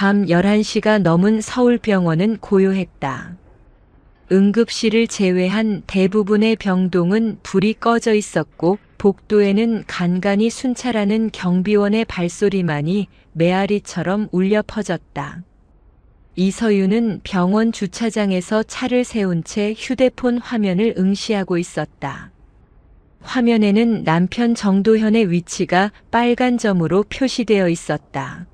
밤 11시가 넘은 서울병원은 고요했다. 응급실을 제외한 대부분의 병동은 불이 꺼져 있었고 복도에는 간간히 순찰하는 경비원의 발소리만이 메아리처럼 울려 퍼졌다. 이서윤은 병원 주차장에서 차를 세운 채 휴대폰 화면을 응시하고 있었다. 화면에는 남편 정도현의 위치가 빨간 점으로 표시되어 있었다.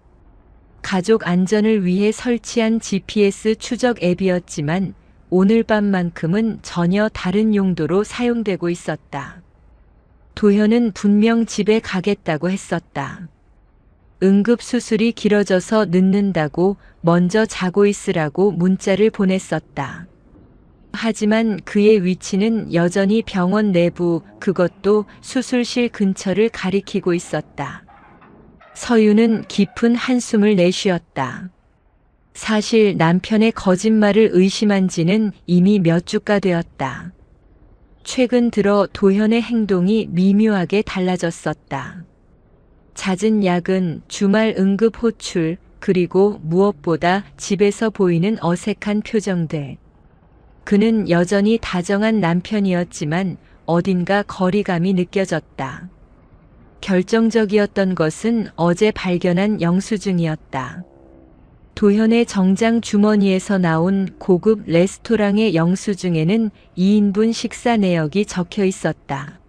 가족 안전을 위해 설치한 GPS 추적 앱이었지만 오늘 밤만큼은 전혀 다른 용도로 사용되고 있었다. 도현은 분명 집에 가겠다고 했었다. 응급수술이 길어져서 늦는다고 먼저 자고 있으라고 문자를 보냈었다. 하지만 그의 위치는 여전히 병원 내부, 그것도 수술실 근처를 가리키고 있었다. 서윤은 깊은 한숨을 내쉬었다. 사실 남편의 거짓말을 의심한 지는 이미 몇 주가 되었다. 최근 들어 도현의 행동이 미묘하게 달라졌었다. 잦은 야근, 주말 응급 호출, 그리고 무엇보다 집에서 보이는 어색한 표정들. 그는 여전히 다정한 남편이었지만 어딘가 거리감이 느껴졌다. 결정적이었던 것은 어제 발견한 영수증이었다. 도현의 정장 주머니에서 나온 고급 레스토랑의 영수증에는 2인분 식사 내역이 적혀 있었다.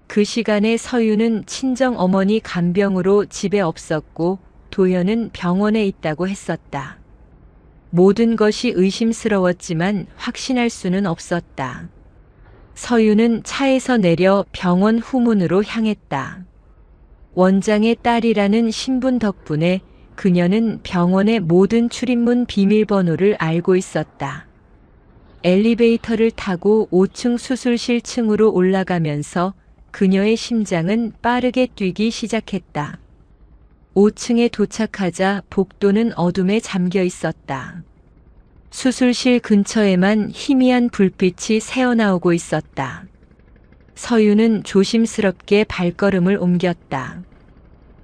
그 시간에 서윤은 친정 어머니 간병으로 집에 없었고 도현은 병원에 있다고 했었다. 모든 것이 의심스러웠지만 확신할 수는 없었다. 서윤은 차에서 내려 병원 후문으로 향했다. 원장의 딸이라는 신분 덕분에 그녀는 병원의 모든 출입문 비밀번호를 알고 있었다. 엘리베이터를 타고 5층 수술실 층으로 올라가면서 그녀의 심장은 빠르게 뛰기 시작했다. 5층에 도착하자 복도는 어둠에 잠겨 있었다. 수술실 근처에만 희미한 불빛이 새어나오고 있었다. 서윤은 조심스럽게 발걸음을 옮겼다.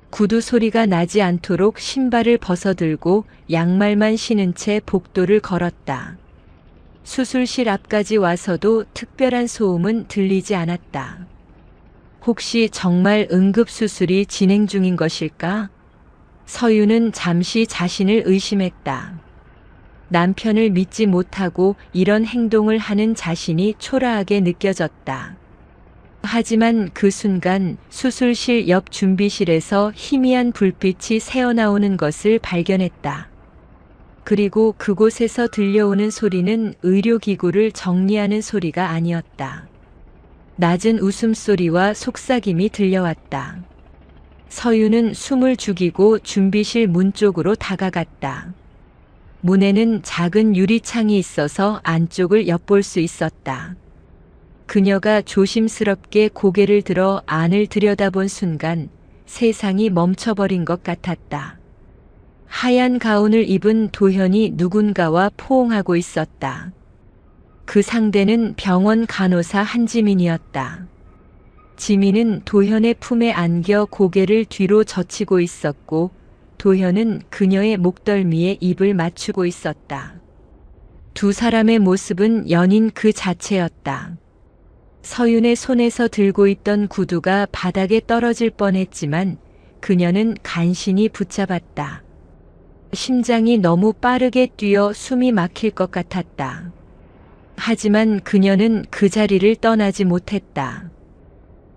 구두 소리가 나지 않도록 신발을 벗어들고 양말만 신은 채 복도를 걸었다. 수술실 앞까지 와서도 특별한 소음은 들리지 않았다. 혹시 정말 응급수술이 진행 중인 것일까? 서윤은 잠시 자신을 의심했다. 남편을 믿지 못하고 이런 행동을 하는 자신이 초라하게 느껴졌다. 하지만 그 순간 수술실 옆 준비실에서 희미한 불빛이 새어나오는 것을 발견했다. 그리고 그곳에서 들려오는 소리는 의료기구를 정리하는 소리가 아니었다. 낮은 웃음소리와 속삭임이 들려왔다. 서윤은 숨을 죽이고 준비실 문 쪽으로 다가갔다. 문에는 작은 유리창이 있어서 안쪽을 엿볼 수 있었다. 그녀가 조심스럽게 고개를 들어 안을 들여다본 순간 세상이 멈춰버린 것 같았다. 하얀 가운을 입은 도현이 누군가와 포옹하고 있었다. 그 상대는 병원 간호사 한지민이었다. 지민은 도현의 품에 안겨 고개를 뒤로 젖히고 있었고 도현은 그녀의 목덜미에 입을 맞추고 있었다. 두 사람의 모습은 연인 그 자체였다. 서윤의 손에서 들고 있던 구두가 바닥에 떨어질 뻔했지만 그녀는 간신히 붙잡았다. 심장이 너무 빠르게 뛰어 숨이 막힐 것 같았다. 하지만 그녀는 그 자리를 떠나지 못했다.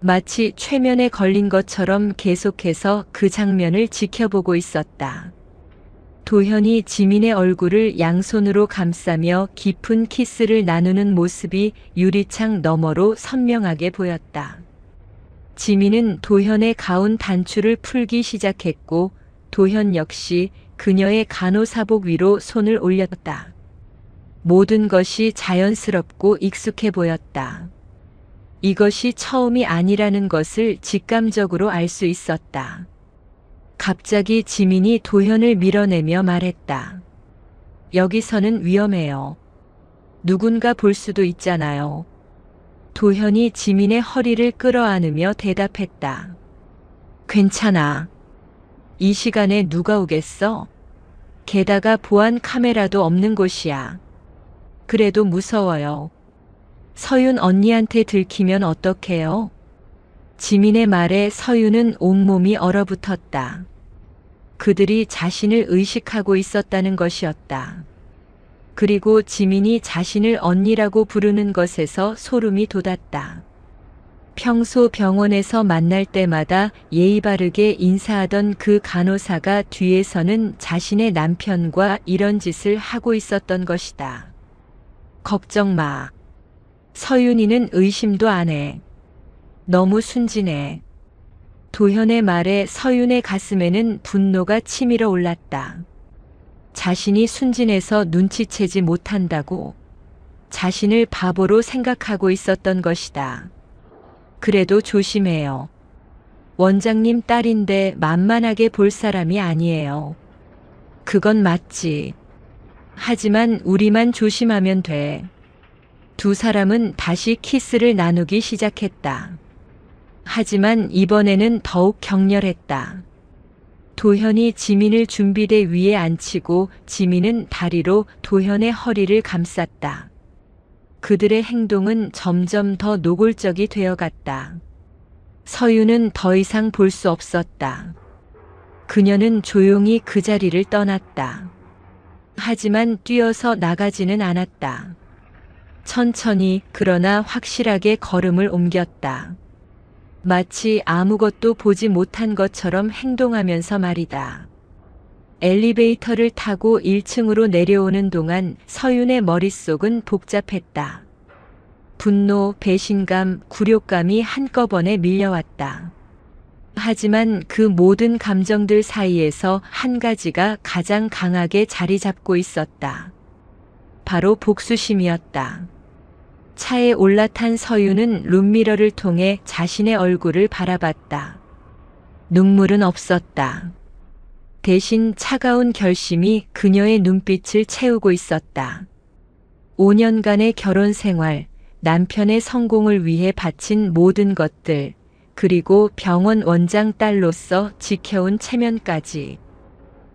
마치 최면에 걸린 것처럼 계속해서 그 장면을 지켜보고 있었다. 도현이 지민의 얼굴을 양손으로 감싸며 깊은 키스를 나누는 모습이 유리창 너머로 선명하게 보였다. 지민은 도현의 가운 단추를 풀기 시작했고 도현 역시 그녀의 간호사복 위로 손을 올렸다. 모든 것이 자연스럽고 익숙해 보였다. 이것이 처음이 아니라는 것을 직감적으로 알 수 있었다. 갑자기 지민이 도현을 밀어내며 말했다. 여기서는 위험해요. 누군가 볼 수도 있잖아요. 도현이 지민의 허리를 끌어안으며 대답했다. 괜찮아. 이 시간에 누가 오겠어? 게다가 보안 카메라도 없는 곳이야. 그래도 무서워요. 서윤 언니한테 들키면 어떡해요? 지민의 말에 서윤은 온몸이 얼어붙었다. 그들이 자신을 의식하고 있었다는 것이었다. 그리고 지민이 자신을 언니라고 부르는 것에서 소름이 돋았다. 평소 병원에서 만날 때마다 예의 바르게 인사하던 그 간호사가 뒤에서는 자신의 남편과 이런 짓을 하고 있었던 것이다. 걱정 마. 서윤이는 의심도 안 해. 너무 순진해. 도현의 말에 서윤의 가슴에는 분노가 치밀어 올랐다. 자신이 순진해서 눈치채지 못한다고 자신을 바보로 생각하고 있었던 것이다. 그래도 조심해요. 원장님 딸인데 만만하게 볼 사람이 아니에요. 그건 맞지. 하지만 우리만 조심하면 돼. 두 사람은 다시 키스를 나누기 시작했다. 하지만 이번에는 더욱 격렬했다. 도현이 지민을 준비대 위에 앉히고 지민은 다리로 도현의 허리를 감쌌다. 그들의 행동은 점점 더 노골적이 되어갔다. 서윤은 더 이상 볼 수 없었다. 그녀는 조용히 그 자리를 떠났다. 하지만 뛰어서 나가지는 않았다. 천천히 그러나 확실하게 걸음을 옮겼다. 마치 아무것도 보지 못한 것처럼 행동하면서 말이다. 엘리베이터를 타고 1층으로 내려오는 동안 서윤의 머릿속은 복잡했다. 분노, 배신감, 굴욕감이 한꺼번에 밀려왔다. 하지만 그 모든 감정들 사이에서 한 가지가 가장 강하게 자리 잡고 있었다. 바로 복수심이었다. 차에 올라탄 서윤은 룸미러를 통해 자신의 얼굴을 바라봤다. 눈물은 없었다. 대신 차가운 결심이 그녀의 눈빛을 채우고 있었다. 5년간의 결혼 생활, 남편의 성공을 위해 바친 모든 것들, 그리고 병원 원장 딸로서 지켜온 체면까지.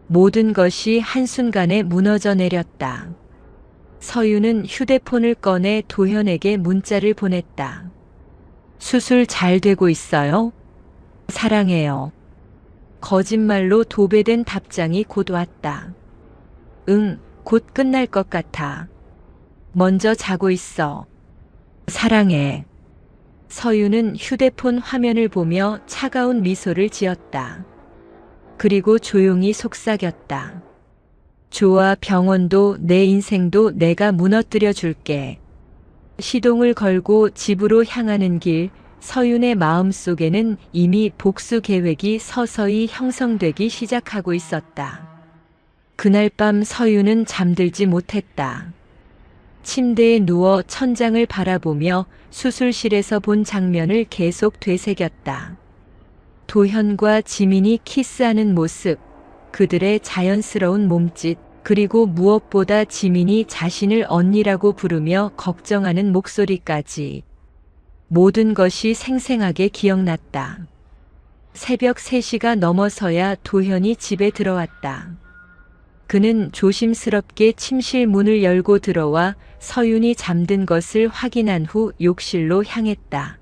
모든 것이 한순간에 무너져 내렸다. 서윤은 휴대폰을 꺼내 도현에게 문자를 보냈다. 수술 잘 되고 있어요? 사랑해요. 거짓말로 도배된 답장이 곧 왔다. 응, 곧 끝날 것 같아. 먼저 자고 있어. 사랑해. 서윤은 휴대폰 화면을 보며 차가운 미소를 지었다. 그리고 조용히 속삭였다. 좋아, 병원도 내 인생도 내가 무너뜨려 줄게. 시동을 걸고 집으로 향하는 길, 서윤의 마음속에는 이미 복수 계획이 서서히 형성되기 시작하고 있었다. 그날 밤 서윤은 잠들지 못했다. 침대에 누워 천장을 바라보며 수술실에서 본 장면을 계속 되새겼다. 도현과 지민이 키스하는 모습, 그들의 자연스러운 몸짓, 그리고 무엇보다 지민이 자신을 언니라고 부르며 걱정하는 목소리까지. 모든 것이 생생하게 기억났다. 새벽 3시가 넘어서야 도현이 집에 들어왔다. 그는 조심스럽게 침실 문을 열고 들어와 서윤이 잠든 것을 확인한 후 욕실로 향했다.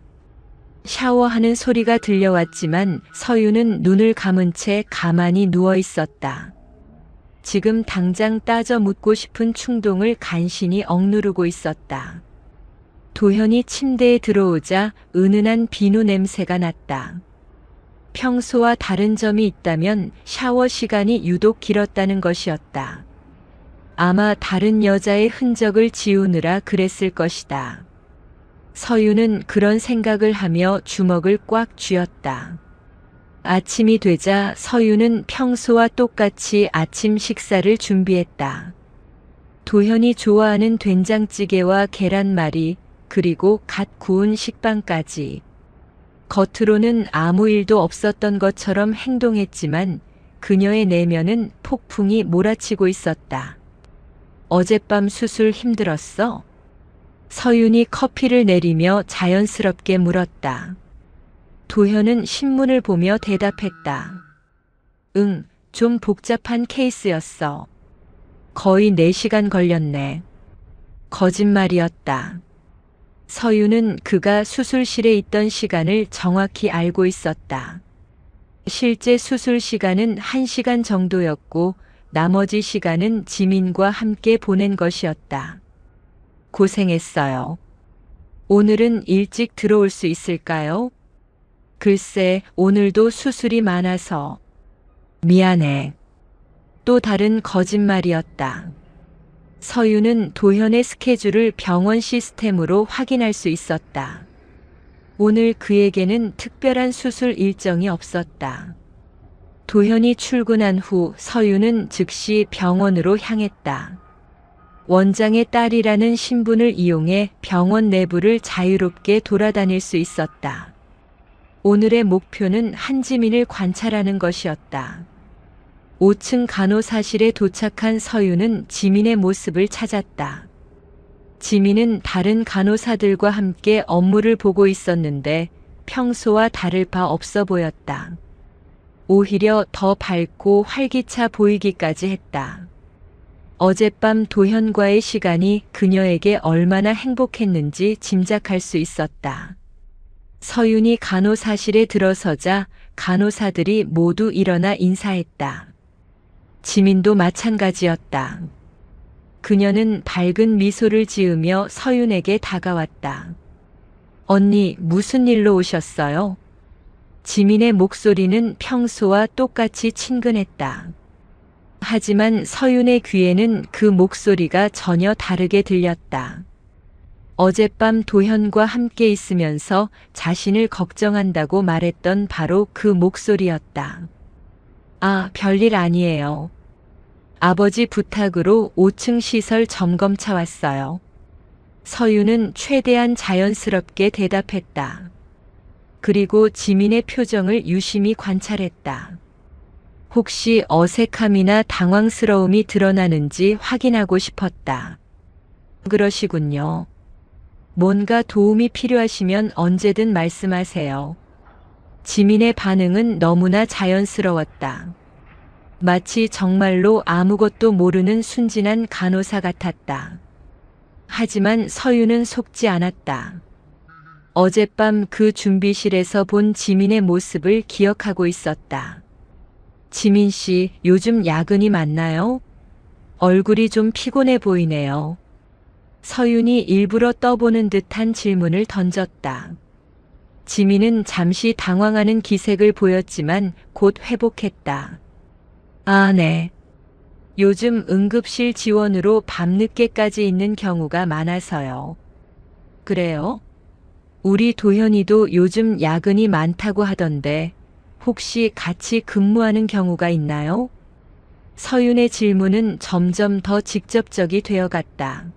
샤워하는 소리가 들려왔지만 서윤은 눈을 감은 채 가만히 누워 있었다. 지금 당장 따져 묻고 싶은 충동을 간신히 억누르고 있었다. 도현이 침대에 들어오자 은은한 비누 냄새가 났다. 평소와 다른 점이 있다면 샤워 시간이 유독 길었다는 것이었다. 아마 다른 여자의 흔적을 지우느라 그랬을 것이다. 서윤은 그런 생각을 하며 주먹을 꽉 쥐었다. 아침이 되자 서윤은 평소와 똑같이 아침 식사를 준비했다. 도현이 좋아하는 된장찌개와 계란말이, 그리고 갓 구운 식빵까지. 겉으로는 아무 일도 없었던 것처럼 행동했지만 그녀의 내면은 폭풍이 몰아치고 있었다. 어젯밤 수술 힘들었어? 서윤이 커피를 내리며 자연스럽게 물었다. 도현은 신문을 보며 대답했다. 응, 좀 복잡한 케이스였어. 거의 4시간 걸렸네. 거짓말이었다. 서유는 그가 수술실에 있던 시간을 정확히 알고 있었다. 실제 수술 시간은 1시간 정도였고 나머지 시간은 지민과 함께 보낸 것이었다. 고생했어요. 오늘은 일찍 들어올 수 있을까요? 글쎄, 오늘도 수술이 많아서. 미안해. 또 다른 거짓말이었다. 서유는 도현의 스케줄을 병원 시스템으로 확인할 수 있었다. 오늘 그에게는 특별한 수술 일정이 없었다. 도현이 출근한 후 서유는 즉시 병원으로 향했다. 원장의 딸이라는 신분을 이용해 병원 내부를 자유롭게 돌아다닐 수 있었다. 오늘의 목표는 한지민을 관찰하는 것이었다. 5층 간호사실에 도착한 서유는 지민의 모습을 찾았다. 지민은 다른 간호사들과 함께 업무를 보고 있었는데 평소와 다를 바 없어 보였다. 오히려 더 밝고 활기차 보이기까지 했다. 어젯밤 도현과의 시간이 그녀에게 얼마나 행복했는지 짐작할 수 있었다. 서윤이 간호사실에 들어서자 간호사들이 모두 일어나 인사했다. 지민도 마찬가지였다. 그녀는 밝은 미소를 지으며 서윤에게 다가왔다. 언니, 무슨 일로 오셨어요? 지민의 목소리는 평소와 똑같이 친근했다. 하지만 서윤의 귀에는 그 목소리가 전혀 다르게 들렸다. 어젯밤 도현과 함께 있으면서 자신을 걱정한다고 말했던 바로 그 목소리였다. 아, 별일 아니에요. 아버지 부탁으로 5층 시설 점검차 왔어요. 서윤은 최대한 자연스럽게 대답했다. 그리고 지민의 표정을 유심히 관찰했다. 혹시 어색함이나 당황스러움이 드러나는지 확인하고 싶었다. 그러시군요. 뭔가 도움이 필요하시면 언제든 말씀하세요. 지민의 반응은 너무나 자연스러웠다. 마치 정말로 아무것도 모르는 순진한 간호사 같았다. 하지만 서유는 속지 않았다. 어젯밤 그 준비실에서 본 지민의 모습을 기억하고 있었다. 지민 씨, 요즘 야근이 많나요? 얼굴이 좀 피곤해 보이네요. 서윤이 일부러 떠보는 듯한 질문을 던졌다. 지민은 잠시 당황하는 기색을 보였지만 곧 회복했다. 아, 네. 요즘 응급실 지원으로 밤늦게까지 있는 경우가 많아서요. 그래요? 우리 도현이도 요즘 야근이 많다고 하던데 혹시 같이 근무하는 경우가 있나요? 서윤의 질문은 점점 더 직접적이 되어갔다.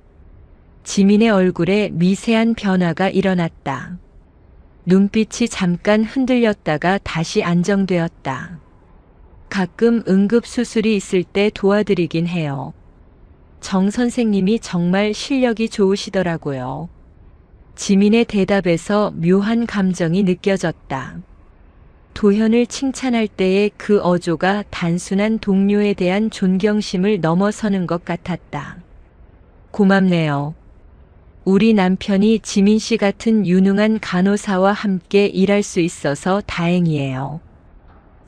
지민의 얼굴에 미세한 변화가 일어났다. 눈빛이 잠깐 흔들렸다가 다시 안정되었다. 가끔 응급수술이 있을 때 도와드리긴 해요. 정 선생님이 정말 실력이 좋으시더라고요. 지민의 대답에서 묘한 감정이 느껴졌다. 도현을 칭찬할 때의 그 어조가 단순한 동료에 대한 존경심을 넘어서는 것 같았다. 고맙네요. 우리 남편이 지민 씨 같은 유능한 간호사와 함께 일할 수 있어서 다행이에요.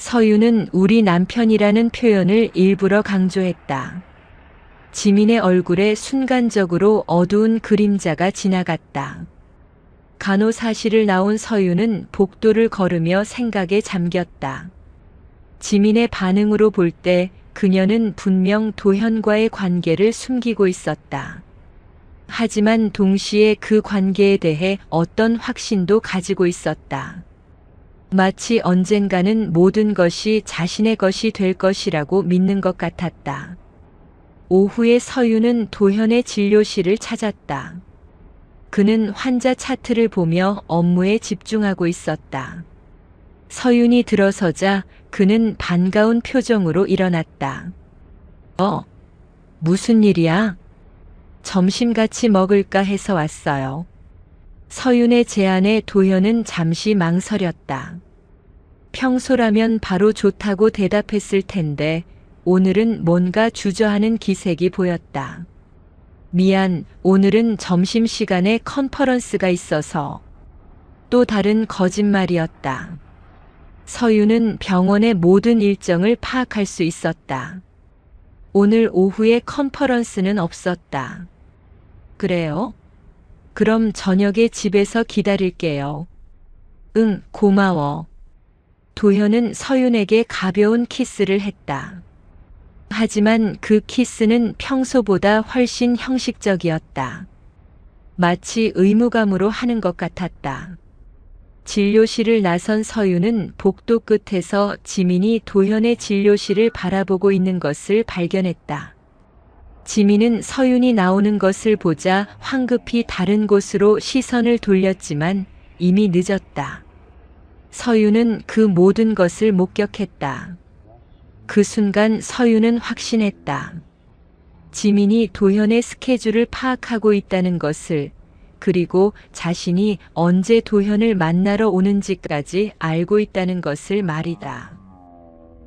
서유는 우리 남편이라는 표현을 일부러 강조했다. 지민의 얼굴에 순간적으로 어두운 그림자가 지나갔다. 간호사실을 나온 서유는 복도를 걸으며 생각에 잠겼다. 지민의 반응으로 볼 때 그녀는 분명 도현과의 관계를 숨기고 있었다. 하지만 동시에 그 관계에 대해 어떤 확신도 가지고 있었다. 마치 언젠가는 모든 것이 자신의 것이 될 것이라고 믿는 것 같았다. 오후에 서유는 도현의 진료실을 찾았다. 그는 환자 차트를 보며 업무에 집중하고 있었다. 서윤이 들어서자 그는 반가운 표정으로 일어났다. 무슨 일이야? 점심 같이 먹을까 해서 왔어요. 서윤의 제안에 도현은 잠시 망설였다. 평소라면 바로 좋다고 대답했을 텐데 오늘은 뭔가 주저하는 기색이 보였다. 미안, 오늘은 점심시간에 컨퍼런스가 있어서. 또 다른 거짓말이었다. 서유는 병원의 모든 일정을 파악할 수 있었다. 오늘 오후에 컨퍼런스는 없었다. 그래요? 그럼 저녁에 집에서 기다릴게요. 응, 고마워. 도현은 서윤에게 가벼운 키스를 했다. 하지만 그 키스는 평소보다 훨씬 형식적이었다. 마치 의무감으로 하는 것 같았다. 진료실을 나선 서윤은 복도 끝에서 지민이 도현의 진료실을 바라보고 있는 것을 발견했다. 지민은 서윤이 나오는 것을 보자 황급히 다른 곳으로 시선을 돌렸지만 이미 늦었다. 서윤은 그 모든 것을 목격했다. 그 순간 서윤은 확신했다. 지민이 도현의 스케줄을 파악하고 있다는 것을, 그리고 자신이 언제 도현을 만나러 오는지까지 알고 있다는 것을 말이다.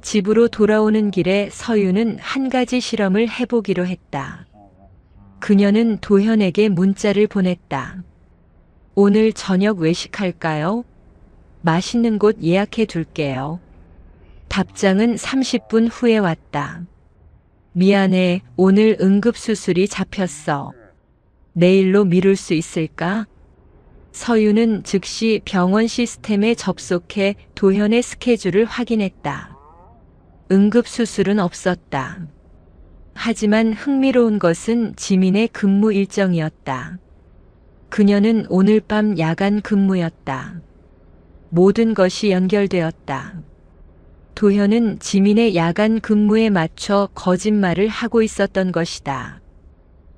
집으로 돌아오는 길에 서윤은 한 가지 실험을 해보기로 했다. 그녀는 도현에게 문자를 보냈다. 오늘 저녁 외식할까요? 맛있는 곳 예약해 둘게요. 답장은 30분 후에 왔다. 미안해, 오늘 응급수술이 잡혔어. 내일로 미룰 수 있을까? 서윤은 즉시 병원 시스템에 접속해 도현의 스케줄을 확인했다. 응급수술은 없었다. 하지만 흥미로운 것은 지민의 근무 일정이었다. 그녀는 오늘 밤 야간 근무였다. 모든 것이 연결되었다. 도현은 지민의 야간 근무에 맞춰 거짓말을 하고 있었던 것이다.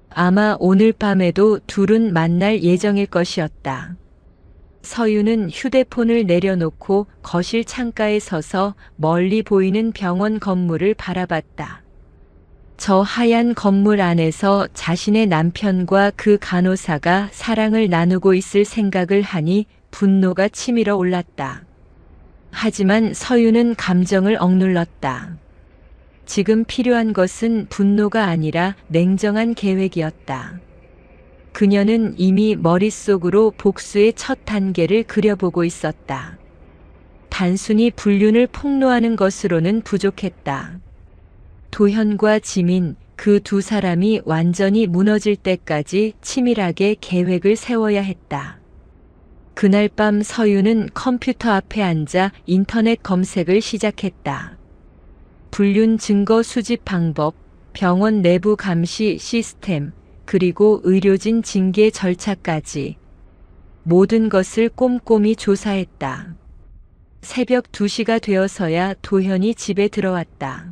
아마 오늘 밤에도 둘은 만날 예정일 것이었다. 서윤은 휴대폰을 내려놓고 거실 창가에 서서 멀리 보이는 병원 건물을 바라봤다. 저 하얀 건물 안에서 자신의 남편과 그 간호사가 사랑을 나누고 있을 생각을 하니 분노가 치밀어 올랐다. 하지만 서윤은 감정을 억눌렀다. 지금 필요한 것은 분노가 아니라 냉정한 계획이었다. 그녀는 이미 머릿속으로 복수의 첫 단계를 그려보고 있었다. 단순히 불륜을 폭로하는 것으로는 부족했다. 도현과 지민, 그 두 사람이 완전히 무너질 때까지 치밀하게 계획을 세워야 했다. 그날 밤 서윤은 컴퓨터 앞에 앉아 인터넷 검색을 시작했다. 불륜 증거 수집 방법, 병원 내부 감시 시스템, 그리고 의료진 징계 절차까지 모든 것을 꼼꼼히 조사했다. 새벽 2시가 되어서야 도현이 집에 들어왔다.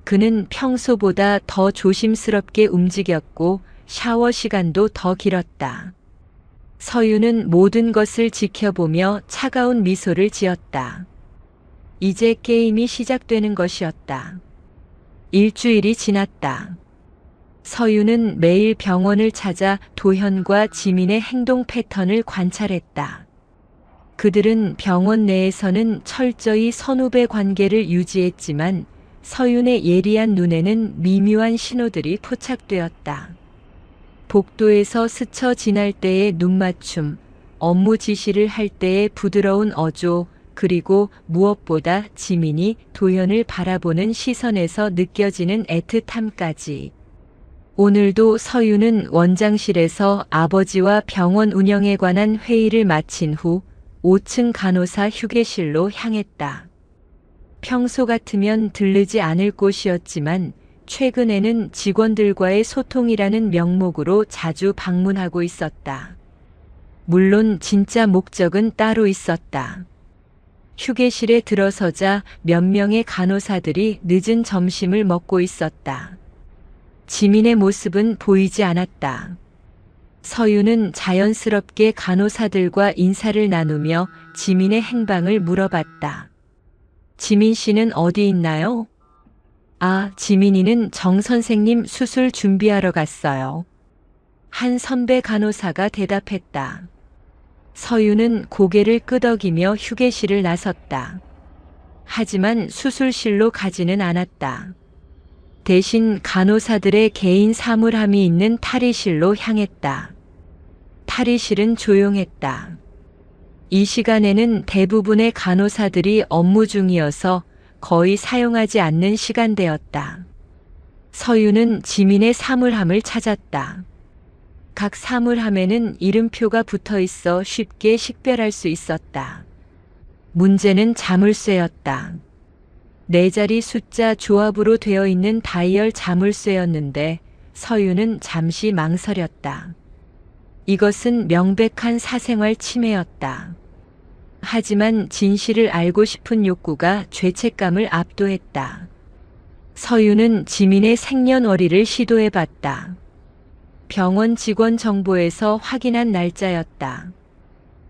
그는 평소보다 더 조심스럽게 움직였고 샤워 시간도 더 길었다. 서윤은 모든 것을 지켜보며 차가운 미소를 지었다. 이제 게임이 시작되는 것이었다. 일주일이 지났다. 서윤은 매일 병원을 찾아 도현과 지민의 행동 패턴을 관찰했다. 그들은 병원 내에서는 철저히 선후배 관계를 유지했지만 서윤의 예리한 눈에는 미묘한 신호들이 포착되었다. 복도에서 스쳐 지날 때의 눈맞춤, 업무 지시를 할 때의 부드러운 어조, 그리고 무엇보다 지민이 도현을 바라보는 시선에서 느껴지는 애틋함까지. 오늘도 서윤은 원장실에서 아버지와 병원 운영에 관한 회의를 마친 후 5층 간호사 휴게실로 향했다. 평소 같으면 들르지 않을 곳이었지만 최근에는 직원들과의 소통이라는 명목으로 자주 방문하고 있었다. 물론 진짜 목적은 따로 있었다. 휴게실에 들어서자 몇 명의 간호사들이 늦은 점심을 먹고 있었다. 지민의 모습은 보이지 않았다. 서윤은 자연스럽게 간호사들과 인사를 나누며 지민의 행방을 물어봤다. 지민 씨는 어디 있나요? 아, 지민이는 정 선생님 수술 준비하러 갔어요. 한 선배 간호사가 대답했다. 서윤은 고개를 끄덕이며 휴게실을 나섰다. 하지만 수술실로 가지는 않았다. 대신 간호사들의 개인 사물함이 있는 탈의실로 향했다. 탈의실은 조용했다. 이 시간에는 대부분의 간호사들이 업무 중이어서 거의 사용하지 않는 시간대였다. 서윤은 지민의 사물함을 찾았다. 각 사물함에는 이름표가 붙어 있어 쉽게 식별할 수 있었다. 문제는 자물쇠였다. 4자리 숫자 조합으로 되어 있는 다이얼 자물쇠였는데 서윤은 잠시 망설였다. 이것은 명백한 사생활 침해였다. 하지만 진실을 알고 싶은 욕구가 죄책감을 압도했다. 서윤은 지민의 생년월일을 시도해봤다. 병원 직원 정보에서 확인한 날짜였다.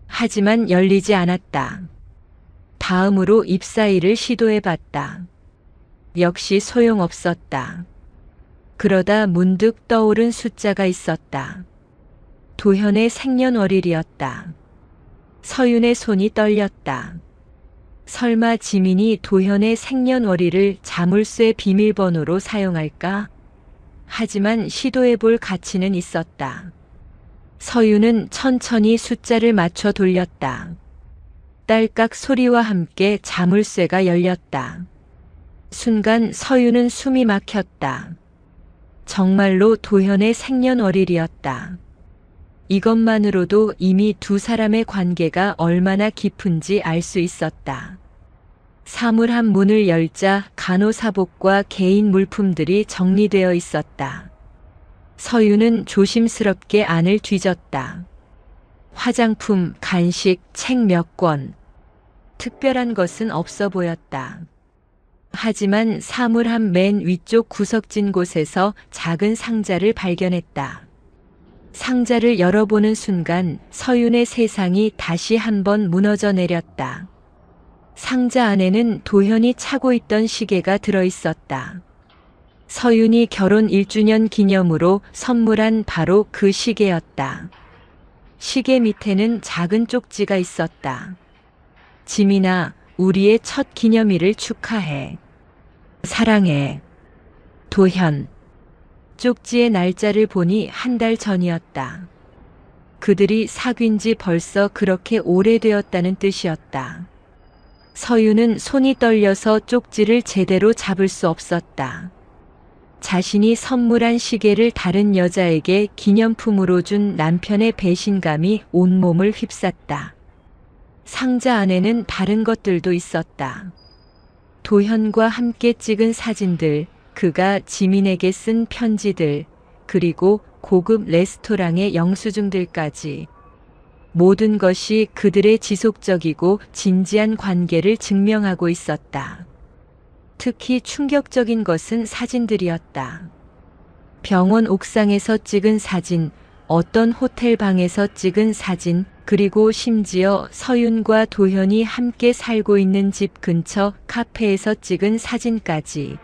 하지만 열리지 않았다. 다음으로 입사일을 시도해봤다. 역시 소용없었다. 그러다 문득 떠오른 숫자가 있었다. 도현의 생년월일이었다. 서윤의 손이 떨렸다. 설마 지민이 도현의 생년월일을 자물쇠 비밀번호로 사용할까? 하지만 시도해볼 가치는 있었다. 서윤은 천천히 숫자를 맞춰 돌렸다. 딸깍 소리와 함께 자물쇠가 열렸다. 순간 서윤은 숨이 막혔다. 정말로 도현의 생년월일이었다. 이것만으로도 이미 두 사람의 관계가 얼마나 깊은지 알 수 있었다. 사물함 문을 열자 간호사복과 개인 물품들이 정리되어 있었다. 서윤은 조심스럽게 안을 뒤졌다. 화장품, 간식, 책 몇 권. 특별한 것은 없어 보였다. 하지만 사물함 맨 위쪽 구석진 곳에서 작은 상자를 발견했다. 상자를 열어보는 순간 서윤의 세상이 다시 한번 무너져 내렸다. 상자 안에는 도현이 차고 있던 시계가 들어있었다. 서윤이 결혼 1주년 기념으로 선물한 바로 그 시계였다. 시계 밑에는 작은 쪽지가 있었다. 지민아, 우리의 첫 기념일을 축하해. 사랑해. 도현. 쪽지의 날짜를 보니 한 달 전이었다. 그들이 사귄 지 벌써 그렇게 오래되었다는 뜻이었다. 서윤은 손이 떨려서 쪽지를 제대로 잡을 수 없었다. 자신이 선물한 시계를 다른 여자에게 기념품으로 준 남편의 배신감이 온몸을 휩쌌다. 상자 안에는 다른 것들도 있었다. 도현과 함께 찍은 사진들, 그가 지민에게 쓴 편지들, 그리고 고급 레스토랑의 영수증들까지. 모든 것이 그들의 지속적이고 진지한 관계를 증명하고 있었다. 특히 충격적인 것은 사진들이었다. 병원 옥상에서 찍은 사진, 어떤 호텔 방에서 찍은 사진, 그리고 심지어 서윤과 도현이 함께 살고 있는 집 근처 카페에서 찍은 사진까지.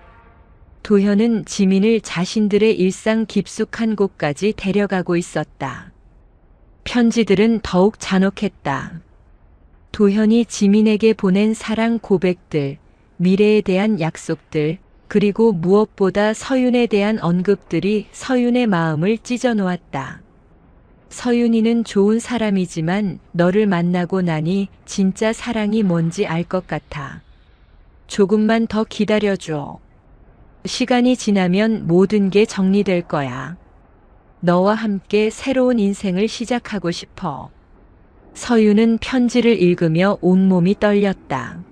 도현은 지민을 자신들의 일상 깊숙한 곳까지 데려가고 있었다. 편지들은 더욱 잔혹했다. 도현이 지민에게 보낸 사랑 고백들, 미래에 대한 약속들, 그리고 무엇보다 서윤에 대한 언급들이 서윤의 마음을 찢어놓았다. 서윤이는 좋은 사람이지만 너를 만나고 나니 진짜 사랑이 뭔지 알 것 같아. 조금만 더 기다려줘. 시간이 지나면 모든 게 정리될 거야. 너와 함께 새로운 인생을 시작하고 싶어. 서윤은 편지를 읽으며 온몸이 떨렸다.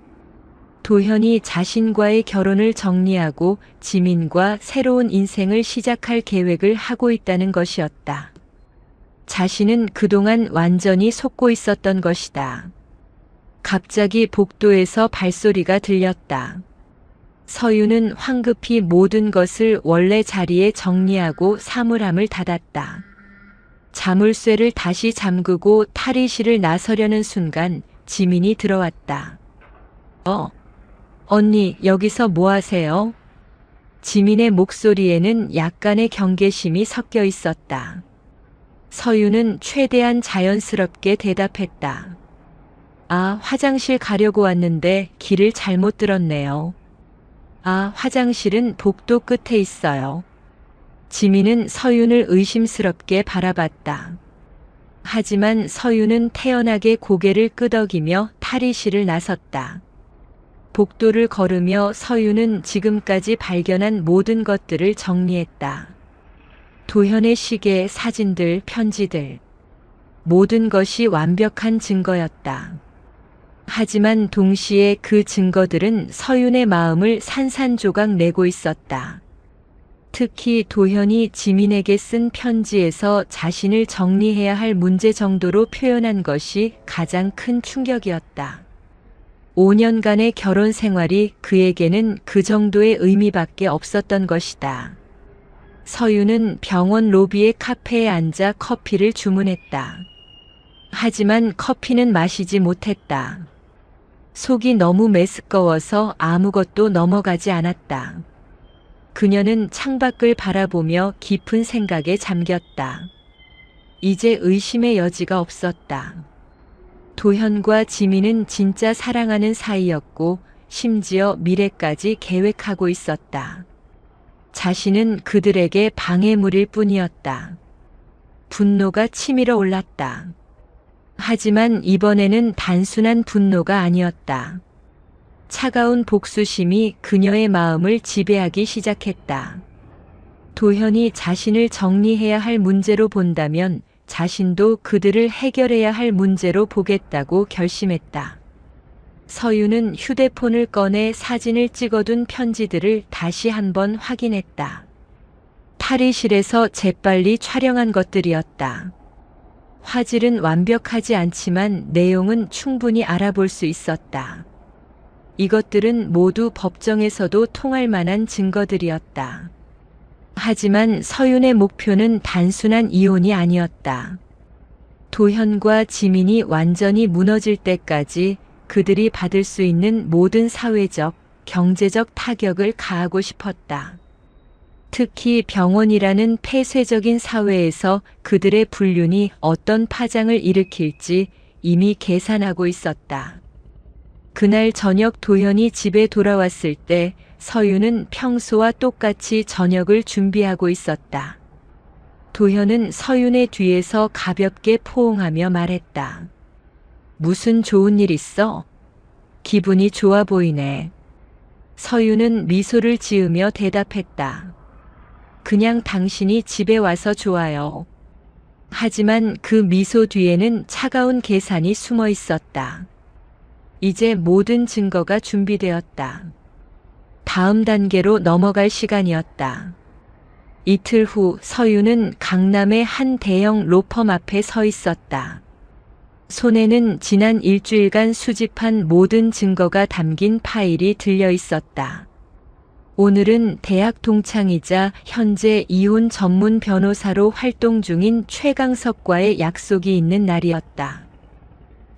도현이 자신과의 결혼을 정리하고 지민과 새로운 인생을 시작할 계획을 하고 있다는 것이었다. 자신은 그동안 완전히 속고 있었던 것이다. 갑자기 복도에서 발소리가 들렸다. 서윤은 황급히 모든 것을 원래 자리에 정리하고 사물함을 닫았다. 자물쇠를 다시 잠그고 탈의실을 나서려는 순간 지민이 들어왔다. 언니, 여기서 뭐 하세요? 지민의 목소리에는 약간의 경계심이 섞여 있었다. 서윤은 최대한 자연스럽게 대답했다. 아, 화장실 가려고 왔는데 길을 잘못 들었네요. 아, 화장실은 복도 끝에 있어요. 지민은 서윤을 의심스럽게 바라봤다. 하지만 서윤은 태연하게 고개를 끄덕이며 탈의실을 나섰다. 복도를 걸으며 서윤은 지금까지 발견한 모든 것들을 정리했다. 도현의 시계, 사진들, 편지들. 모든 것이 완벽한 증거였다. 하지만 동시에 그 증거들은 서윤의 마음을 산산조각 내고 있었다. 특히 도현이 지민에게 쓴 편지에서 자신을 정리해야 할 문제 정도로 표현한 것이 가장 큰 충격이었다. 5년간의 결혼 생활이 그에게는 그 정도의 의미밖에 없었던 것이다. 서윤은 병원 로비의 카페에 앉아 커피를 주문했다. 하지만 커피는 마시지 못했다. 속이 너무 메스꺼워서 아무것도 넘어가지 않았다. 그녀는 창밖을 바라보며 깊은 생각에 잠겼다. 이제 의심의 여지가 없었다. 도현과 지민은 진짜 사랑하는 사이였고 심지어 미래까지 계획하고 있었다. 자신은 그들에게 방해물일 뿐이었다. 분노가 치밀어 올랐다. 하지만 이번에는 단순한 분노가 아니었다. 차가운 복수심이 그녀의 마음을 지배하기 시작했다. 도현이 자신을 정리해야 할 문제로 본다면 자신도 그들을 해결해야 할 문제로 보겠다고 결심했다. 서윤은 휴대폰을 꺼내 사진을 찍어둔 편지들을 다시 한번 확인했다. 탈의실에서 재빨리 촬영한 것들이었다. 화질은 완벽하지 않지만 내용은 충분히 알아볼 수 있었다. 이것들은 모두 법정에서도 통할 만한 증거들이었다. 하지만 서윤의 목표는 단순한 이혼이 아니었다. 도현과 지민이 완전히 무너질 때까지 그들이 받을 수 있는 모든 사회적, 경제적 타격을 가하고 싶었다. 특히 병원이라는 폐쇄적인 사회에서 그들의 불륜이 어떤 파장을 일으킬지 이미 계산하고 있었다. 그날 저녁 도현이 집에 돌아왔을 때 서윤은 평소와 똑같이 저녁을 준비하고 있었다. 도현은 서윤의 뒤에서 가볍게 포옹하며 말했다. 무슨 좋은 일 있어? 기분이 좋아 보이네. 서윤은 미소를 지으며 대답했다. 그냥 당신이 집에 와서 좋아요. 하지만 그 미소 뒤에는 차가운 계산이 숨어 있었다. 이제 모든 증거가 준비되었다. 다음 단계로 넘어갈 시간이었다. 이틀 후 서윤은 강남의 한 대형 로펌 앞에 서 있었다. 손에는 지난 일주일간 수집한 모든 증거가 담긴 파일이 들려 있었다. 오늘은 대학 동창이자 현재 이혼 전문 변호사로 활동 중인 최강석과의 약속이 있는 날이었다.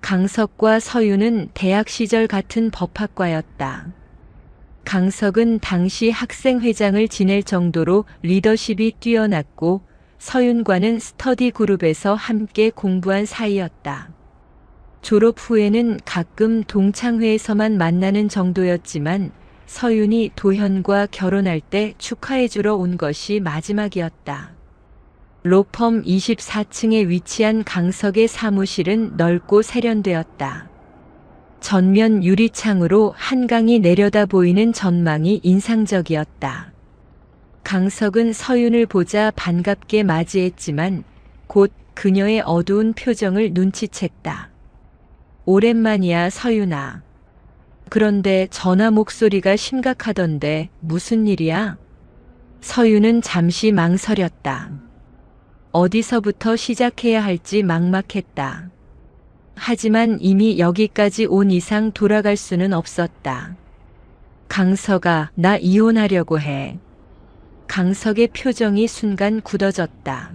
강석과 서윤은 대학 시절 같은 법학과였다. 강석은 당시 학생회장을 지낼 정도로 리더십이 뛰어났고 서윤과는 스터디 그룹에서 함께 공부한 사이였다. 졸업 후에는 가끔 동창회에서만 만나는 정도였지만 서윤이 도현과 결혼할 때 축하해주러 온 것이 마지막이었다. 로펌 24층에 위치한 강석의 사무실은 넓고 세련되었다. 전면 유리창으로 한강이 내려다 보이는 전망이 인상적이었다. 강석은 서윤을 보자 반갑게 맞이했지만 곧 그녀의 어두운 표정을 눈치챘다. 오랜만이야, 서윤아. 그런데 전화 목소리가 심각하던데 무슨 일이야? 서윤은 잠시 망설였다. 어디서부터 시작해야 할지 막막했다. 하지만 이미 여기까지 온 이상 돌아갈 수는 없었다. 강석아, 나 이혼하려고 해. 강석의 표정이 순간 굳어졌다.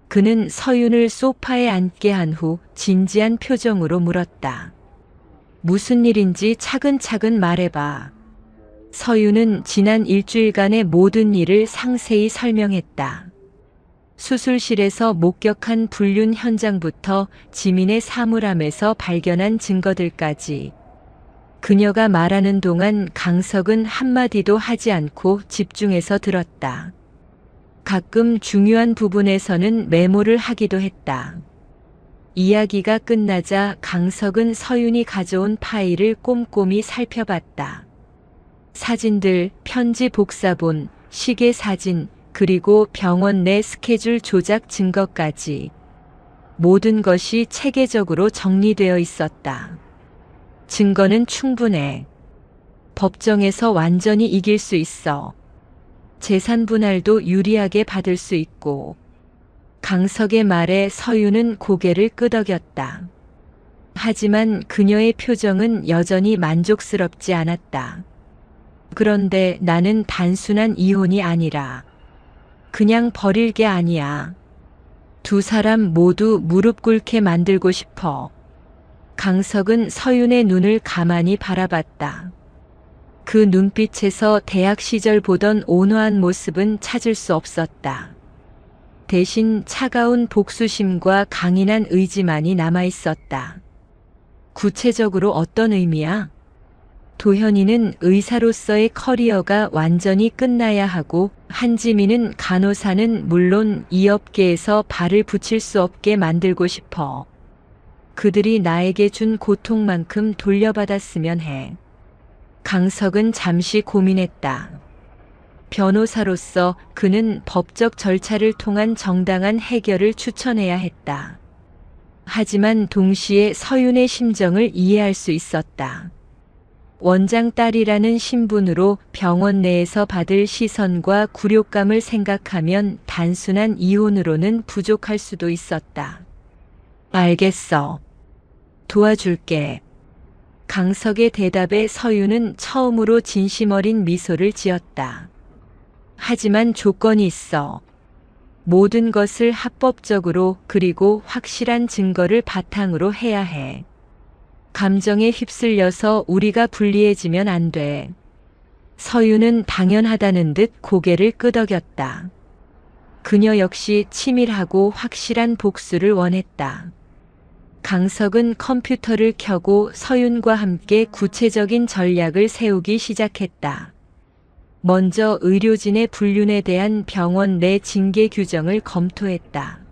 그는 서윤을 소파에 앉게 한 후 진지한 표정으로 물었다. 무슨 일인지 차근차근 말해봐. 서윤은 지난 일주일간의 모든 일을 상세히 설명했다. 수술실에서 목격한 불륜 현장부터 지민의 사물함에서 발견한 증거들까지. 그녀가 말하는 동안 강석은 한마디도 하지 않고 집중해서 들었다. 가끔 중요한 부분에서는 메모를 하기도 했다. 이야기가 끝나자 강석은 서윤이 가져온 파일을 꼼꼼히 살펴봤다. 사진들, 편지 복사본, 시계 사진, 그리고 병원 내 스케줄 조작 증거까지 모든 것이 체계적으로 정리되어 있었다. 증거는 충분해. 법정에서 완전히 이길 수 있어. 재산 분할도 유리하게 받을 수 있고. 강석의 말에 서윤은 고개를 끄덕였다. 하지만 그녀의 표정은 여전히 만족스럽지 않았다. 그런데 나는 단순한 이혼이 아니라 그냥 버릴 게 아니야. 두 사람 모두 무릎 꿇게 만들고 싶어. 강석은 서윤의 눈을 가만히 바라봤다. 그 눈빛에서 대학 시절 보던 온화한 모습은 찾을 수 없었다. 대신 차가운 복수심과 강인한 의지만이 남아있었다. 구체적으로 어떤 의미야? 도현이는 의사로서의 커리어가 완전히 끝나야 하고 한지민은 간호사는 물론 이 업계에서 발을 붙일 수 없게 만들고 싶어. 그들이 나에게 준 고통만큼 돌려받았으면 해. 강석은 잠시 고민했다. 변호사로서 그는 법적 절차를 통한 정당한 해결을 추천해야 했다. 하지만 동시에 서윤의 심정을 이해할 수 있었다. 원장 딸이라는 신분으로 병원 내에서 받을 시선과 굴욕감을 생각하면 단순한 이혼으로는 부족할 수도 있었다. 알겠어. 도와줄게. 강석의 대답에 서윤은 처음으로 진심 어린 미소를 지었다. 하지만 조건이 있어. 모든 것을 합법적으로 그리고 확실한 증거를 바탕으로 해야 해. 감정에 휩쓸려서 우리가 불리해지면 안 돼. 서윤은 당연하다는 듯 고개를 끄덕였다. 그녀 역시 치밀하고 확실한 복수를 원했다. 강석은 컴퓨터를 켜고 서윤과 함께 구체적인 전략을 세우기 시작했다. 먼저 의료진의 불륜에 대한 병원 내 징계 규정을 검토했다.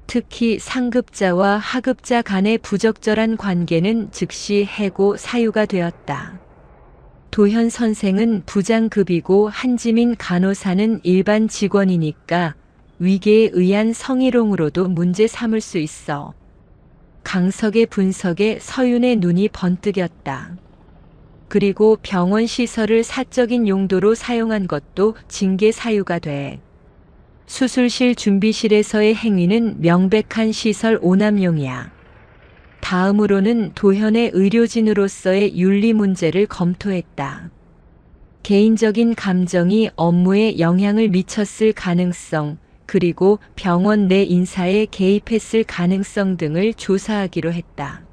특히 상급자와 하급자 간의 부적절한 관계는 즉시 해고 사유가 되었다. 도현 선생은 부장급이고 한지민 간호사는 일반 직원이니까 위계에 의한 성희롱으로도 문제 삼을 수 있어. 강석의 분석에 서윤의 눈이 번뜩였다. 그리고 병원 시설을 사적인 용도로 사용한 것도 징계 사유가 돼. 수술실 준비실에서의 행위는 명백한 시설 오남용이야. 다음으로는 도현의 의료진으로서의 윤리 문제를 검토했다. 개인적인 감정이 업무에 영향을 미쳤을 가능성, 그리고 병원 내 인사에 개입했을 가능성 등을 조사하기로 했다.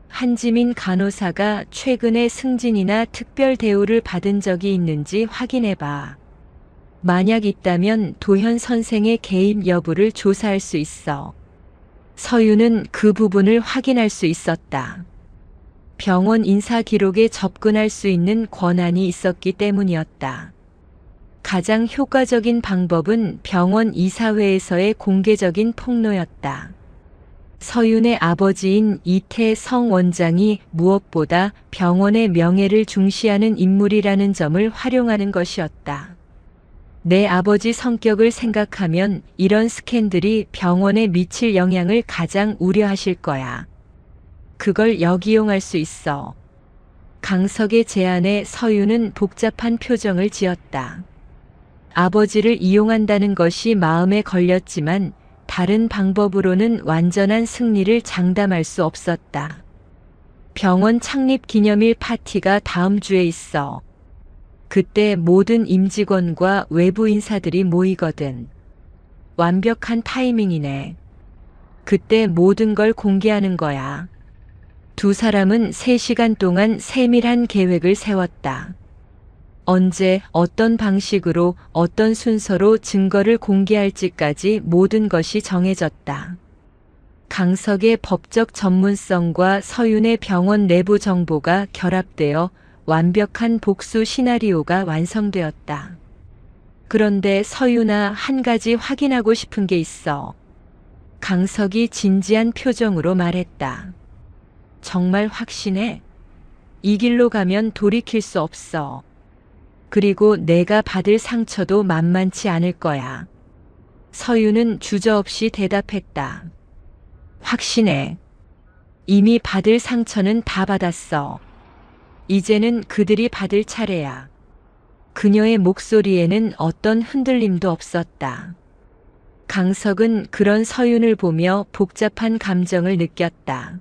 한지민 간호사가 최근에 승진이나 특별 대우를 받은 적이 있는지 확인해봐. 만약 있다면 도현 선생의 개입 여부를 조사할 수 있어. 서윤은 그 부분을 확인할 수 있었다. 병원 인사 기록에 접근할 수 있는 권한이 있었기 때문이었다. 가장 효과적인 방법은 병원 이사회에서의 공개적인 폭로였다. 서윤의 아버지인 이태성 원장이 무엇보다 병원의 명예를 중시하는 인물이라는 점을 활용하는 것이었다. 내 아버지 성격을 생각하면 이런 스캔들이 병원에 미칠 영향을 가장 우려하실 거야. 그걸 역이용할 수 있어. 강석의 제안에 서윤은 복잡한 표정을 지었다. 아버지를 이용한다는 것이 마음에 걸렸지만 다른 방법으로는 완전한 승리를 장담할 수 없었다. 병원 창립 기념일 파티가 다음 주에 있어. 그때 모든 임직원과 외부 인사들이 모이거든. 완벽한 타이밍이네. 그때 모든 걸 공개하는 거야. 두 사람은 3시간 동안 세밀한 계획을 세웠다. 언제, 어떤 방식으로, 어떤 순서로 증거를 공개할지까지 모든 것이 정해졌다. 강석의 법적 전문성과 서윤의 병원 내부 정보가 결합되어 완벽한 복수 시나리오가 완성되었다. 그런데 서윤아, 한 가지 확인하고 싶은 게 있어. 강석이 진지한 표정으로 말했다. 정말 확신해? 이 길로 가면 돌이킬 수 없어. 그리고 내가 받을 상처도 만만치 않을 거야. 서윤은 주저없이 대답했다. 확신해. 이미 받을 상처는 다 받았어. 이제는 그들이 받을 차례야. 그녀의 목소리에는 어떤 흔들림도 없었다. 강석은 그런 서윤을 보며 복잡한 감정을 느꼈다.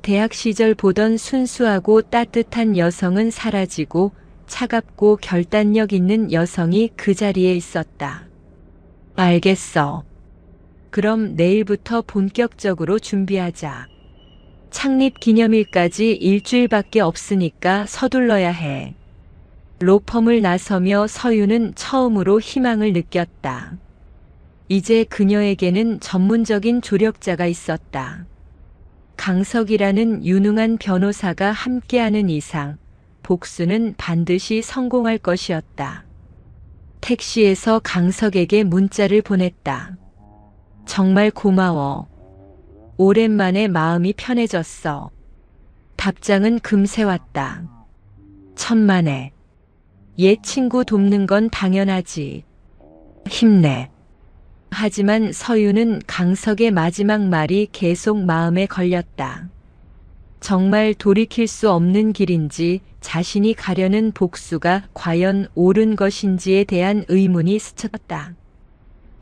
대학 시절 보던 순수하고 따뜻한 여성은 사라지고 차갑고 결단력 있는 여성이 그 자리에 있었다. 알겠어. 그럼 내일부터 본격적으로 준비하자. 창립 기념일까지 일주일밖에 없으니까 서둘러야 해. 로펌을 나서며 서윤은 처음으로 희망을 느꼈다. 이제 그녀에게는 전문적인 조력자가 있었다. 강석이라는 유능한 변호사가 함께하는 이상 복수는 반드시 성공할 것이었다. 택시에서 강석에게 문자를 보냈다. 정말 고마워. 오랜만에 마음이 편해졌어. 답장은 금세 왔다. 천만에. 옛 친구 돕는 건 당연하지. 힘내. 하지만 서윤은 강석의 마지막 말이 계속 마음에 걸렸다. 정말 돌이킬 수 없는 길인지 자신이 가려는 복수가 과연 옳은 것인지에 대한 의문이 스쳤다.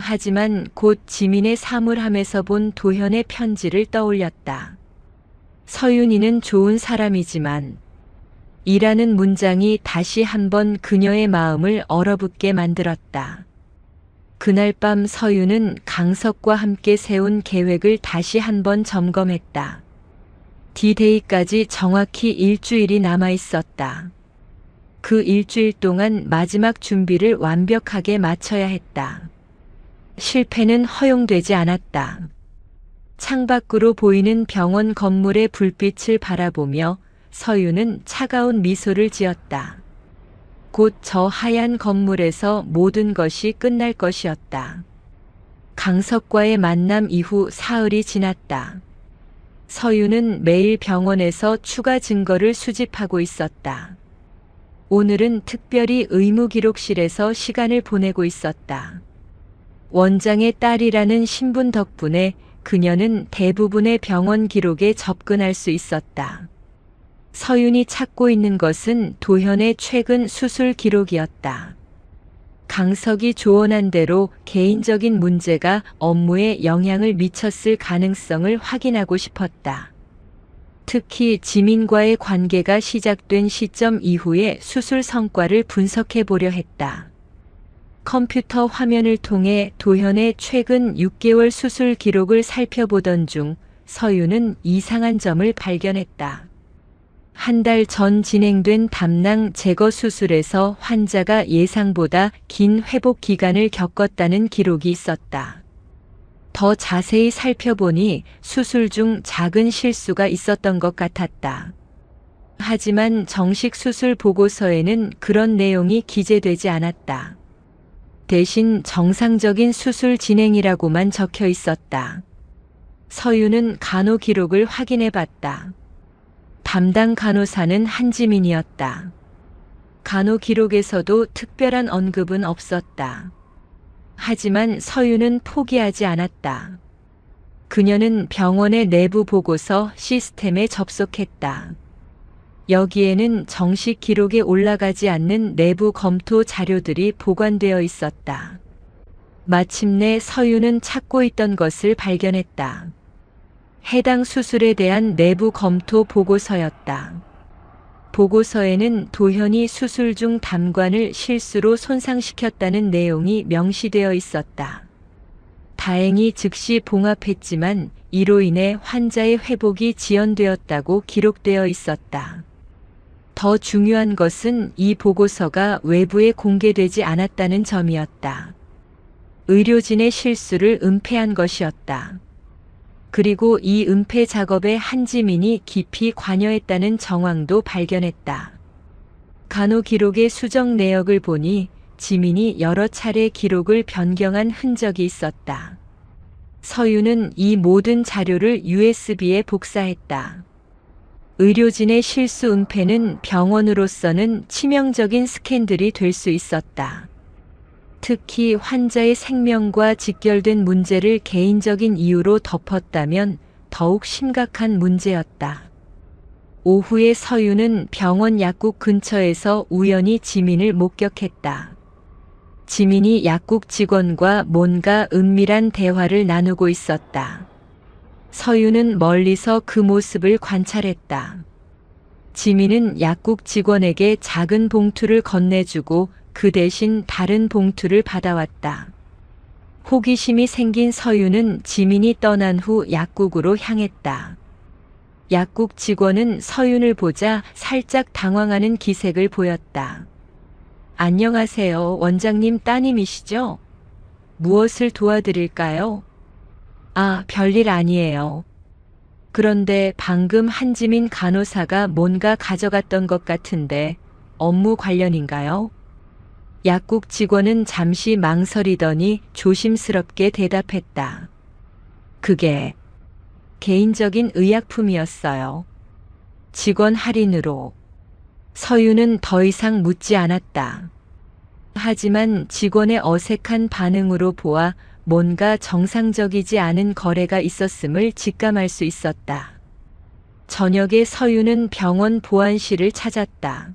하지만 곧 지민의 사물함에서 본 도현의 편지를 떠올렸다. 서윤이는 좋은 사람이지만 이라는 문장이 다시 한번 그녀의 마음을 얼어붙게 만들었다. 그날 밤 서윤은 강석과 함께 세운 계획을 다시 한번 점검했다. D-Day까지 정확히 일주일이 남아 있었다. 그 일주일 동안 마지막 준비를 완벽하게 마쳐야 했다. 실패는 허용되지 않았다. 창밖으로 보이는 병원 건물의 불빛을 바라보며 서윤은 차가운 미소를 지었다. 곧 저 하얀 건물에서 모든 것이 끝날 것이었다. 강석과의 만남 이후 사흘이 지났다. 서윤은 매일 병원에서 추가 증거를 수집하고 있었다. 오늘은 특별히 의무기록실에서 시간을 보내고 있었다. 원장의 딸이라는 신분 덕분에 그녀는 대부분의 병원 기록에 접근할 수 있었다. 서윤이 찾고 있는 것은 도현의 최근 수술 기록이었다. 강석이 조언한 대로 개인적인 문제가 업무에 영향을 미쳤을 가능성을 확인하고 싶었다. 특히 지민과의 관계가 시작된 시점 이후의 수술 성과를 분석해 보려 했다. 컴퓨터 화면을 통해 도현의 최근 6개월 수술 기록을 살펴보던 중 서윤은 이상한 점을 발견했다. 한 달 전 진행된 담낭 제거 수술에서 환자가 예상보다 긴 회복 기간을 겪었다는 기록이 있었다. 더 자세히 살펴보니 수술 중 작은 실수가 있었던 것 같았다. 하지만 정식 수술 보고서에는 그런 내용이 기재되지 않았다. 대신 정상적인 수술 진행이라고만 적혀 있었다. 서윤은 간호 기록을 확인해 봤다. 담당 간호사는 한지민이었다. 간호 기록에서도 특별한 언급은 없었다. 하지만 서윤은 포기하지 않았다. 그녀는 병원의 내부 보고서 시스템에 접속했다. 여기에는 정식 기록에 올라가지 않는 내부 검토 자료들이 보관되어 있었다. 마침내 서윤은 찾고 있던 것을 발견했다. 해당 수술에 대한 내부 검토 보고서였다. 보고서에는 도현이 수술 중 담관을 실수로 손상시켰다는 내용이 명시되어 있었다. 다행히 즉시 봉합했지만 이로 인해 환자의 회복이 지연되었다고 기록되어 있었다. 더 중요한 것은 이 보고서가 외부에 공개되지 않았다는 점이었다. 의료진의 실수를 은폐한 것이었다. 그리고 이 은폐 작업에 한지민이 깊이 관여했다는 정황도 발견했다. 간호 기록의 수정 내역을 보니 지민이 여러 차례 기록을 변경한 흔적이 있었다. 서윤은 이 모든 자료를 USB에 복사했다. 의료진의 실수 은폐는 병원으로서는 치명적인 스캔들이 될 수 있었다. 특히 환자의 생명과 직결된 문제를 개인적인 이유로 덮었다면 더욱 심각한 문제였다. 오후에 서윤은 병원 약국 근처에서 우연히 지민을 목격했다. 지민이 약국 직원과 뭔가 은밀한 대화를 나누고 있었다. 서윤은 멀리서 그 모습을 관찰했다. 지민은 약국 직원에게 작은 봉투를 건네주고 그 대신 다른 봉투를 받아왔다. 호기심이 생긴 서윤은 지민이 떠난 후 약국으로 향했다. 약국 직원은 서윤을 보자 살짝 당황하는 기색을 보였다. 안녕하세요, 원장님 따님이시죠? 무엇을 도와드릴까요? 아, 별일 아니에요. 그런데 방금 한지민 간호사가 뭔가 가져갔던 것 같은데 업무 관련인가요? 약국 직원은 잠시 망설이더니 조심스럽게 대답했다. 그게 개인적인 의약품이었어요. 직원 할인으로. 서윤은 더 이상 묻지 않았다. 하지만 직원의 어색한 반응으로 보아 뭔가 정상적이지 않은 거래가 있었음을 직감할 수 있었다. 저녁에 서윤은 병원 보안실을 찾았다.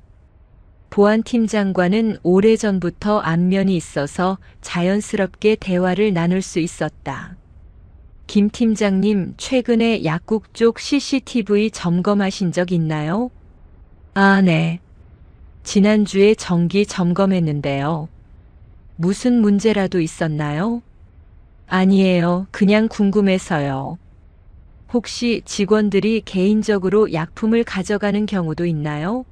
보안팀장과는 오래전부터 안면이 있어서 자연스럽게 대화를 나눌 수 있었다. 김 팀장님, 최근에 약국 쪽 CCTV 점검하신 적 있나요? 아, 네. 지난주에 정기 점검했는데요. 무슨 문제라도 있었나요? 아니에요. 그냥 궁금해서요. 혹시 직원들이 개인적으로 약품을 가져가는 경우도 있나요?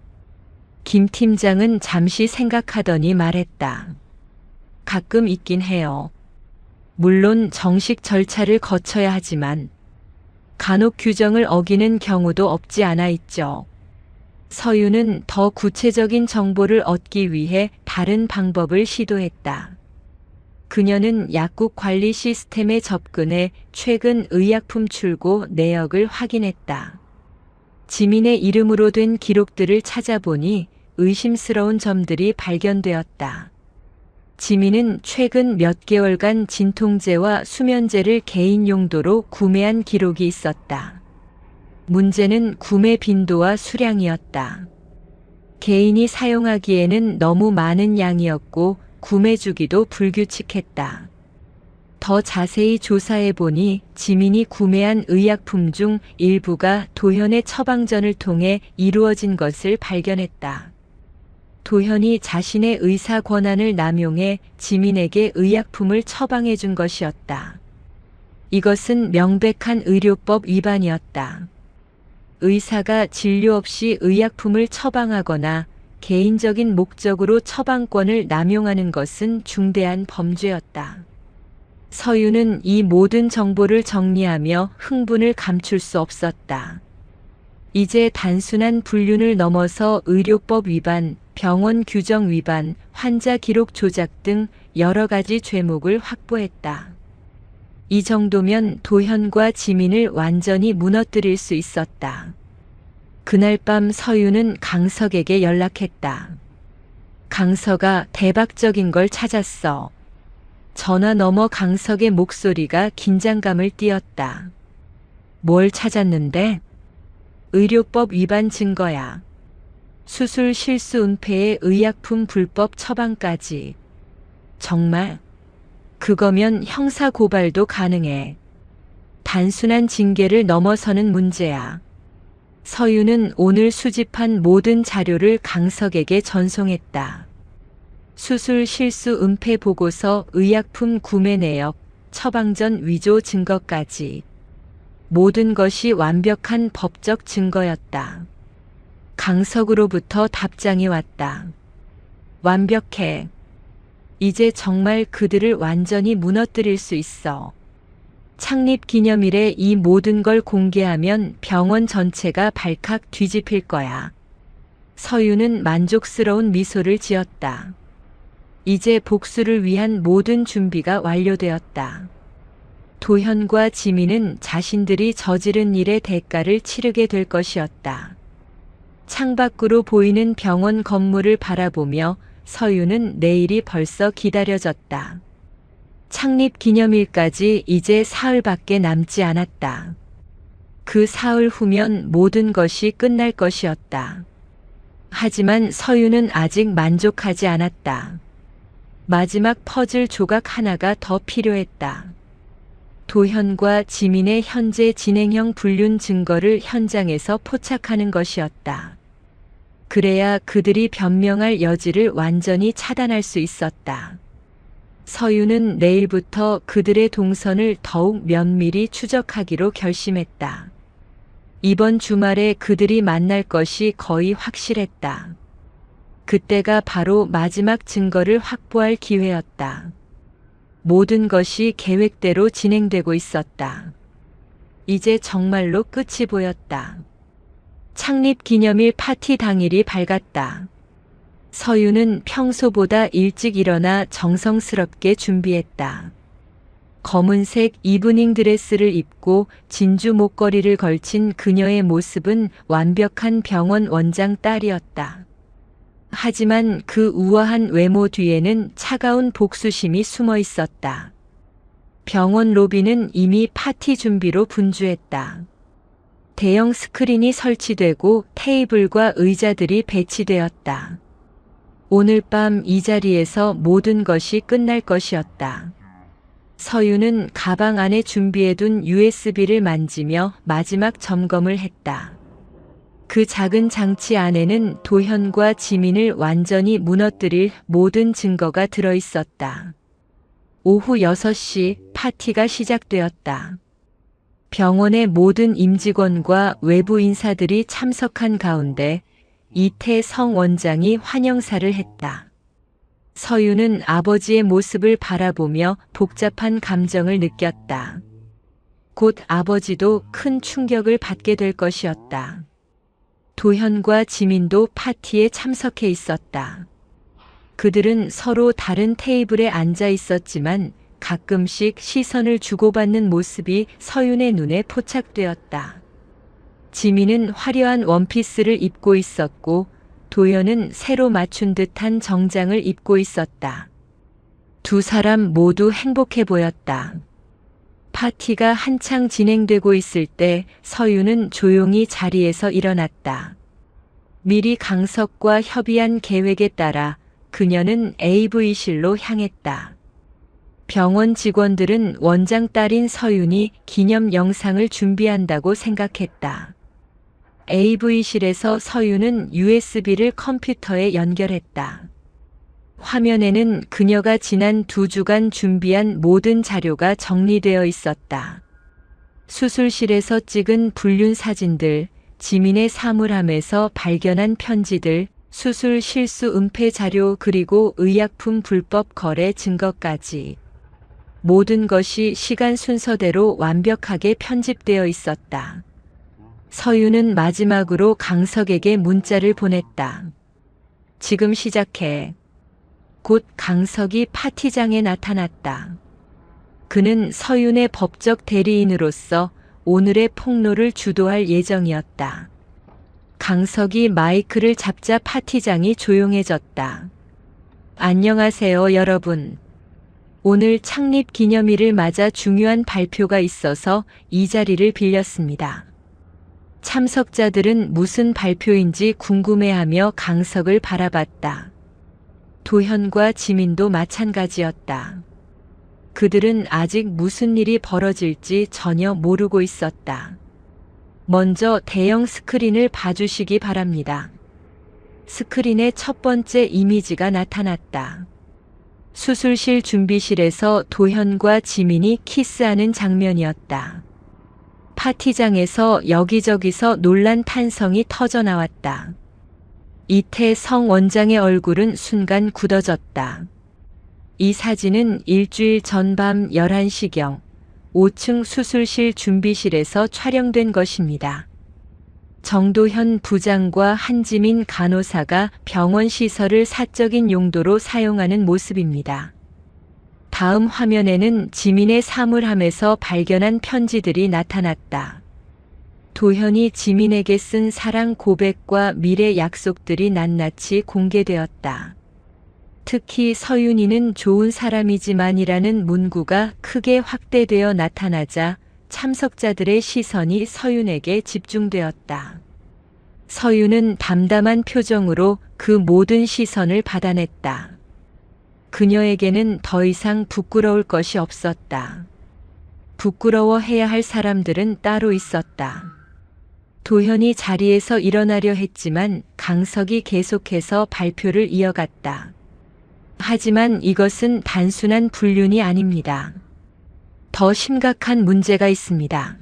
김 팀장은 잠시 생각하더니 말했다. 가끔 있긴 해요. 물론 정식 절차를 거쳐야 하지만 간혹 규정을 어기는 경우도 없지 않아 있죠. 서윤은 더 구체적인 정보를 얻기 위해 다른 방법을 시도했다. 그녀는 약국 관리 시스템에 접근해 최근 의약품 출고 내역을 확인했다. 지민의 이름으로 된 기록들을 찾아보니 의심스러운 점들이 발견되었다. 지민은 최근 몇 개월간 진통제와 수면제를 개인 용도로 구매한 기록이 있었다. 문제는 구매 빈도와 수량이었다. 개인이 사용하기에는 너무 많은 양이었고 구매 주기도 불규칙했다. 더 자세히 조사해 보니 지민이 구매한 의약품 중 일부가 도현의 처방전을 통해 이루어진 것을 발견했다. 도현이 자신의 의사 권한을 남용해 지민에게 의약품을 처방해 준 것이었다. 이것은 명백한 의료법 위반이었다. 의사가 진료 없이 의약품을 처방하거나 개인적인 목적으로 처방권을 남용하는 것은 중대한 범죄였다. 서윤은 이 모든 정보를 정리하며 흥분을 감출 수 없었다. 이제 단순한 불륜을 넘어서 의료법 위반, 병원 규정 위반, 환자 기록 조작 등 여러 가지 죄목을 확보했다. 이 정도면 도현과 지민을 완전히 무너뜨릴 수 있었다. 그날 밤 서윤은 강석에게 연락했다. 강석아, 대박적인 걸 찾았어. 전화 너머 강석의 목소리가 긴장감을 띠었다. 뭘 찾았는데? 의료법 위반 증거야. 수술 실수 은폐에 의약품 불법 처방까지. 정말? 그거면 형사 고발도 가능해. 단순한 징계를 넘어서는 문제야. 서윤은 오늘 수집한 모든 자료를 강석에게 전송했다. 수술 실수 은폐 보고서, 의약품 구매 내역, 처방전 위조 증거까지. 모든 것이 완벽한 법적 증거였다. 강석으로부터 답장이 왔다. 완벽해. 이제 정말 그들을 완전히 무너뜨릴 수 있어. 창립 기념일에 이 모든 걸 공개하면 병원 전체가 발칵 뒤집힐 거야. 서유는 만족스러운 미소를 지었다. 이제 복수를 위한 모든 준비가 완료되었다. 도현과 지민은 자신들이 저지른 일의 대가를 치르게 될 것이었다. 창밖으로 보이는 병원 건물을 바라보며 서유는 내일이 벌써 기다려졌다. 창립 기념일까지 이제 사흘밖에 남지 않았다. 그 사흘 후면 모든 것이 끝날 것이었다. 하지만 서유는 아직 만족하지 않았다. 마지막 퍼즐 조각 하나가 더 필요했다. 도현과 지민의 현재 진행형 불륜 증거를 현장에서 포착하는 것이었다. 그래야 그들이 변명할 여지를 완전히 차단할 수 있었다. 서유는 내일부터 그들의 동선을 더욱 면밀히 추적하기로 결심했다. 이번 주말에 그들이 만날 것이 거의 확실했다. 그때가 바로 마지막 증거를 확보할 기회였다. 모든 것이 계획대로 진행되고 있었다. 이제 정말로 끝이 보였다. 창립 기념일 파티 당일이 밝았다. 서유는 평소보다 일찍 일어나 정성스럽게 준비했다. 검은색 이브닝 드레스를 입고 진주 목걸이를 걸친 그녀의 모습은 완벽한 병원 원장 딸이었다. 하지만 그 우아한 외모 뒤에는 차가운 복수심이 숨어 있었다. 병원 로비는 이미 파티 준비로 분주했다. 대형 스크린이 설치되고 테이블과 의자들이 배치되었다. 오늘 밤 이 자리에서 모든 것이 끝날 것이었다. 서유는 가방 안에 준비해둔 USB를 만지며 마지막 점검을 했다. 그 작은 장치 안에는 도현과 지민을 완전히 무너뜨릴 모든 증거가 들어있었다. 오후 6시 파티가 시작되었다. 병원의 모든 임직원과 외부 인사들이 참석한 가운데 이태성 원장이 환영사를 했다. 서유는 아버지의 모습을 바라보며 복잡한 감정을 느꼈다. 곧 아버지도 큰 충격을 받게 될 것이었다. 도현과 지민도 파티에 참석해 있었다. 그들은 서로 다른 테이블에 앉아 있었지만 가끔씩 시선을 주고받는 모습이 서윤의 눈에 포착되었다. 지민은 화려한 원피스를 입고 있었고 도현은 새로 맞춘 듯한 정장을 입고 있었다. 두 사람 모두 행복해 보였다. 파티가 한창 진행되고 있을 때 서윤은 조용히 자리에서 일어났다. 미리 강석과 협의한 계획에 따라 그녀는 AV실로 향했다. 병원 직원들은 원장 딸인 서윤이 기념 영상을 준비한다고 생각했다. AV실에서 서윤은 USB를 컴퓨터에 연결했다. 화면에는 그녀가 지난 2주간 준비한 모든 자료가 정리되어 있었다. 수술실에서 찍은 불륜 사진들, 지민의 사물함에서 발견한 편지들, 수술 실수 은폐 자료 그리고 의약품 불법 거래 증거까지. 모든 것이 시간 순서대로 완벽하게 편집되어 있었다. 서윤은 마지막으로 강석에게 문자를 보냈다. 지금 시작해. 곧 강석이 파티장에 나타났다. 그는 서윤의 법적 대리인으로서 오늘의 폭로를 주도할 예정이었다. 강석이 마이크를 잡자 파티장이 조용해졌다. 안녕하세요, 여러분. 오늘 창립 기념일을 맞아 중요한 발표가 있어서 이 자리를 빌렸습니다. 참석자들은 무슨 발표인지 궁금해하며 강석을 바라봤다. 도현과 지민도 마찬가지였다. 그들은 아직 무슨 일이 벌어질지 전혀 모르고 있었다. 먼저 대형 스크린을 봐주시기 바랍니다. 스크린의 첫 번째 이미지가 나타났다. 수술실 준비실에서 도현과 지민이 키스하는 장면이었다. 파티장에서 여기저기서 놀란 탄성이 터져나왔다. 이태성 원장의 얼굴은 순간 굳어졌다. 이 사진은 일주일 전 밤 11시경 5층 수술실 준비실에서 촬영된 것입니다. 정도현 부장과 한지민 간호사가 병원 시설을 사적인 용도로 사용하는 모습입니다. 다음 화면에는 지민의 사물함에서 발견한 편지들이 나타났다. 도현이 지민에게 쓴 사랑 고백과 미래 약속들이 낱낱이 공개되었다. 특히 서윤이는 좋은 사람이지만이라는 문구가 크게 확대되어 나타나자 참석자들의 시선이 서윤에게 집중되었다. 서윤은 담담한 표정으로 그 모든 시선을 받아냈다. 그녀에게는 더 이상 부끄러울 것이 없었다. 부끄러워해야 할 사람들은 따로 있었다. 도현이 자리에서 일어나려 했지만 강석이 계속해서 발표를 이어갔다. 하지만 이것은 단순한 불륜이 아닙니다. 더 심각한 문제가 있습니다.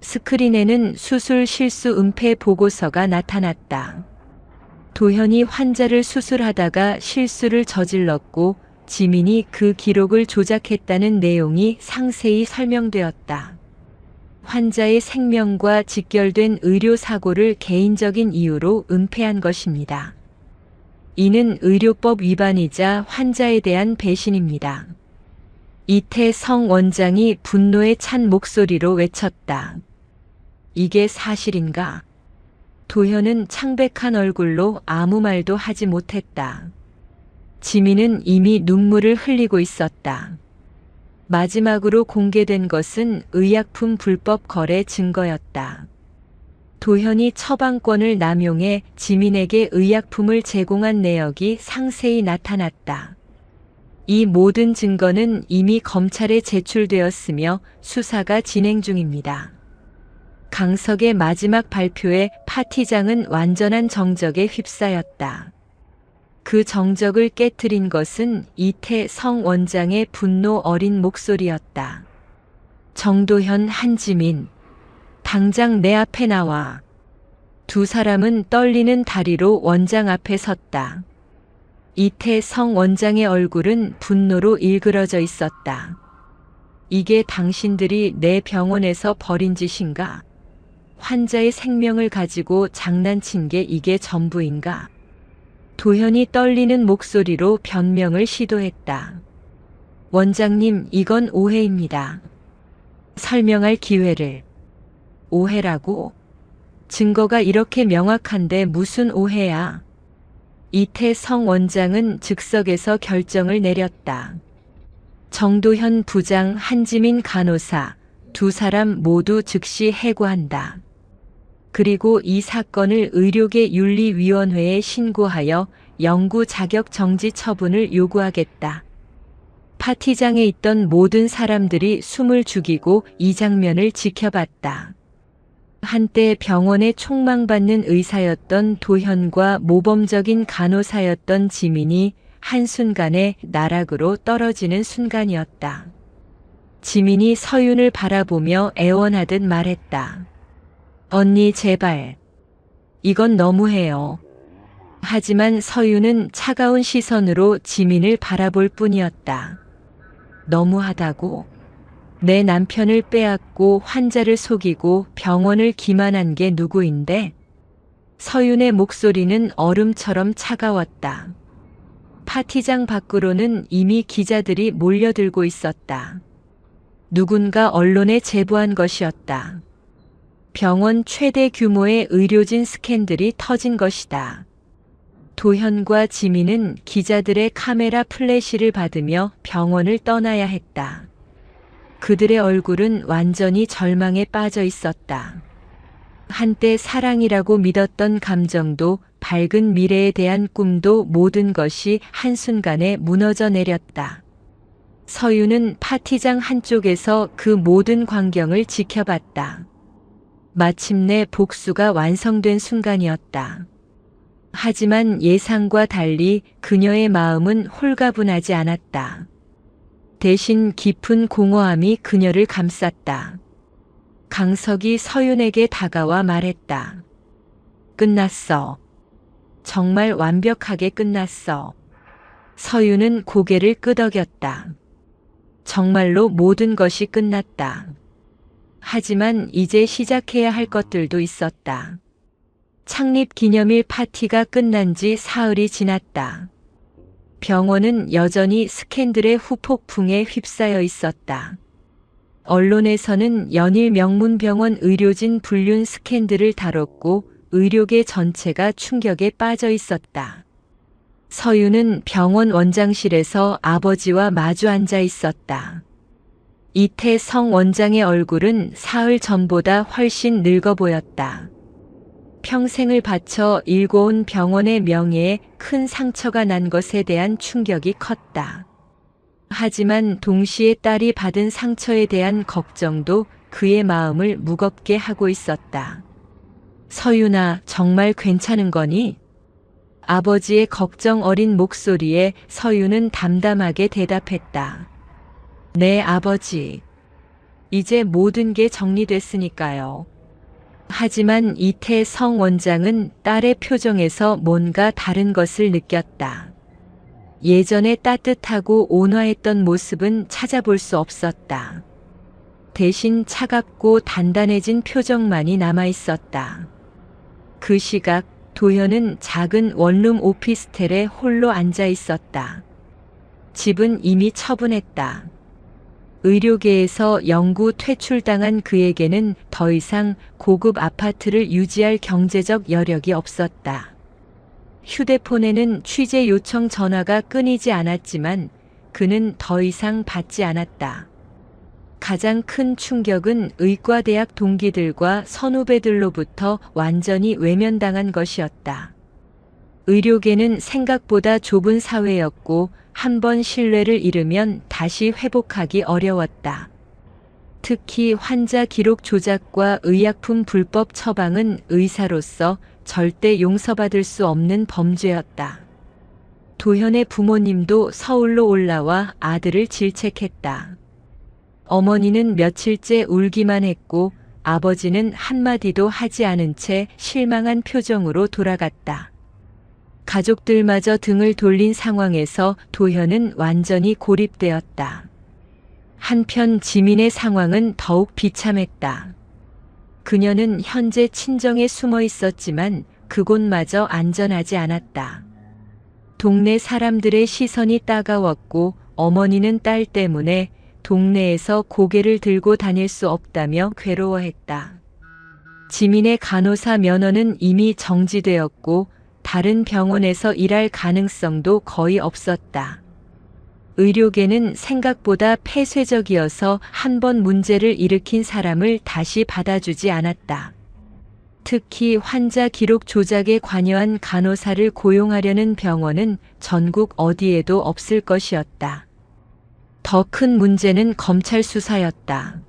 스크린에는 수술 실수 은폐 보고서가 나타났다. 도현이 환자를 수술하다가 실수를 저질렀고 지민이 그 기록을 조작했다는 내용이 상세히 설명되었다. 환자의 생명과 직결된 의료사고를 개인적인 이유로 은폐한 것입니다. 이는 의료법 위반이자 환자에 대한 배신입니다. 이태성 원장이 분노에 찬 목소리로 외쳤다. 이게 사실인가? 도현은 창백한 얼굴로 아무 말도 하지 못했다. 지민은 이미 눈물을 흘리고 있었다. 마지막으로 공개된 것은 의약품 불법 거래 증거였다. 도현이 처방권을 남용해 지민에게 의약품을 제공한 내역이 상세히 나타났다. 이 모든 증거는 이미 검찰에 제출되었으며 수사가 진행 중입니다. 강석의 마지막 발표에 파티장은 완전한 정적에 휩싸였다. 그 정적을 깨트린 것은 이태성 원장의 분노 어린 목소리였다. 정도현, 한지민, 당장 내 앞에 나와. 두 사람은 떨리는 다리로 원장 앞에 섰다. 이태성 원장의 얼굴은 분노로 일그러져 있었다. 이게 당신들이 내 병원에서 벌인 짓인가? 환자의 생명을 가지고 장난친 게 이게 전부인가? 도현이 떨리는 목소리로 변명을 시도했다. 원장님, 이건 오해입니다. 설명할 기회를. 오해라고? 증거가 이렇게 명확한데 무슨 오해야? 이태성 원장은 즉석에서 결정을 내렸다. 정도현 부장, 한지민 간호사, 두 사람 모두 즉시 해고한다. 그리고 이 사건을 의료계 윤리위원회에 신고하여 영구 자격 정지 처분을 요구하겠다. 파티장에 있던 모든 사람들이 숨을 죽이고 이 장면을 지켜봤다. 한때 병원에 총망받는 의사였던 도현과 모범적인 간호사였던 지민이 한순간에 나락으로 떨어지는 순간이었다. 지민이 서윤을 바라보며 애원하듯 말했다. 언니, 제발. 이건 너무해요. 하지만 서윤은 차가운 시선으로 지민을 바라볼 뿐이었다. 너무하다고? 내 남편을 빼앗고 환자를 속이고 병원을 기만한 게 누구인데? 서윤의 목소리는 얼음처럼 차가웠다. 파티장 밖으로는 이미 기자들이 몰려들고 있었다. 누군가 언론에 제보한 것이었다. 병원 최대 규모의 의료진 스캔들이 터진 것이다. 도현과 지민은 기자들의 카메라 플래시를 받으며 병원을 떠나야 했다. 그들의 얼굴은 완전히 절망에 빠져 있었다. 한때 사랑이라고 믿었던 감정도 밝은 미래에 대한 꿈도 모든 것이 한순간에 무너져 내렸다. 서윤은 파티장 한쪽에서 그 모든 광경을 지켜봤다. 마침내 복수가 완성된 순간이었다. 하지만 예상과 달리 그녀의 마음은 홀가분하지 않았다. 대신 깊은 공허함이 그녀를 감쌌다. 강석이 서윤에게 다가와 말했다. 끝났어. 정말 완벽하게 끝났어. 서윤은 고개를 끄덕였다. 정말로 모든 것이 끝났다. 하지만 이제 시작해야 할 것들도 있었다. 창립 기념일 파티가 끝난 지 사흘이 지났다. 병원은 여전히 스캔들의 후폭풍에 휩싸여 있었다. 언론에서는 연일 명문병원 의료진 불륜 스캔들을 다뤘고 의료계 전체가 충격에 빠져 있었다. 서유는 병원 원장실에서 아버지와 마주 앉아 있었다. 이태성 원장의 얼굴은 사흘 전보다 훨씬 늙어 보였다. 평생을 바쳐 일궈온 병원의 명예에 큰 상처가 난 것에 대한 충격이 컸다. 하지만 동시에 딸이 받은 상처에 대한 걱정도 그의 마음을 무겁게 하고 있었다. 서윤아, 정말 괜찮은 거니? 아버지의 걱정 어린 목소리에 서윤은 담담하게 대답했다. 네, 아버지. 이제 모든 게 정리됐으니까요. 하지만 이태성 원장은 딸의 표정에서 뭔가 다른 것을 느꼈다. 예전에 따뜻하고 온화했던 모습은 찾아볼 수 없었다. 대신 차갑고 단단해진 표정만이 남아 있었다. 그 시각 도현은 작은 원룸 오피스텔에 홀로 앉아 있었다. 집은 이미 처분했다. 의료계에서 영구 퇴출당한 그에게는 더 이상 고급 아파트를 유지할 경제적 여력이 없었다. 휴대폰에는 취재 요청 전화가 끊이지 않았지만 그는 더 이상 받지 않았다. 가장 큰 충격은 의과대학 동기들과 선후배들로부터 완전히 외면당한 것이었다. 의료계는 생각보다 좁은 사회였고 한 번 신뢰를 잃으면 다시 회복하기 어려웠다. 특히 환자 기록 조작과 의약품 불법 처방은 의사로서 절대 용서받을 수 없는 범죄였다. 도현의 부모님도 서울로 올라와 아들을 질책했다. 어머니는 며칠째 울기만 했고 아버지는 한마디도 하지 않은 채 실망한 표정으로 돌아갔다. 가족들마저 등을 돌린 상황에서 도현은 완전히 고립되었다. 한편 지민의 상황은 더욱 비참했다. 그녀는 현재 친정에 숨어 있었지만 그곳마저 안전하지 않았다. 동네 사람들의 시선이 따가웠고 어머니는 딸 때문에 동네에서 고개를 들고 다닐 수 없다며 괴로워했다. 지민의 간호사 면허는 이미 정지되었고 다른 병원에서 일할 가능성도 거의 없었다. 의료계는 생각보다 폐쇄적이어서 한 번 문제를 일으킨 사람을 다시 받아주지 않았다. 특히 환자 기록 조작에 관여한 간호사를 고용하려는 병원은 전국 어디에도 없을 것이었다. 더 큰 문제는 검찰 수사였다.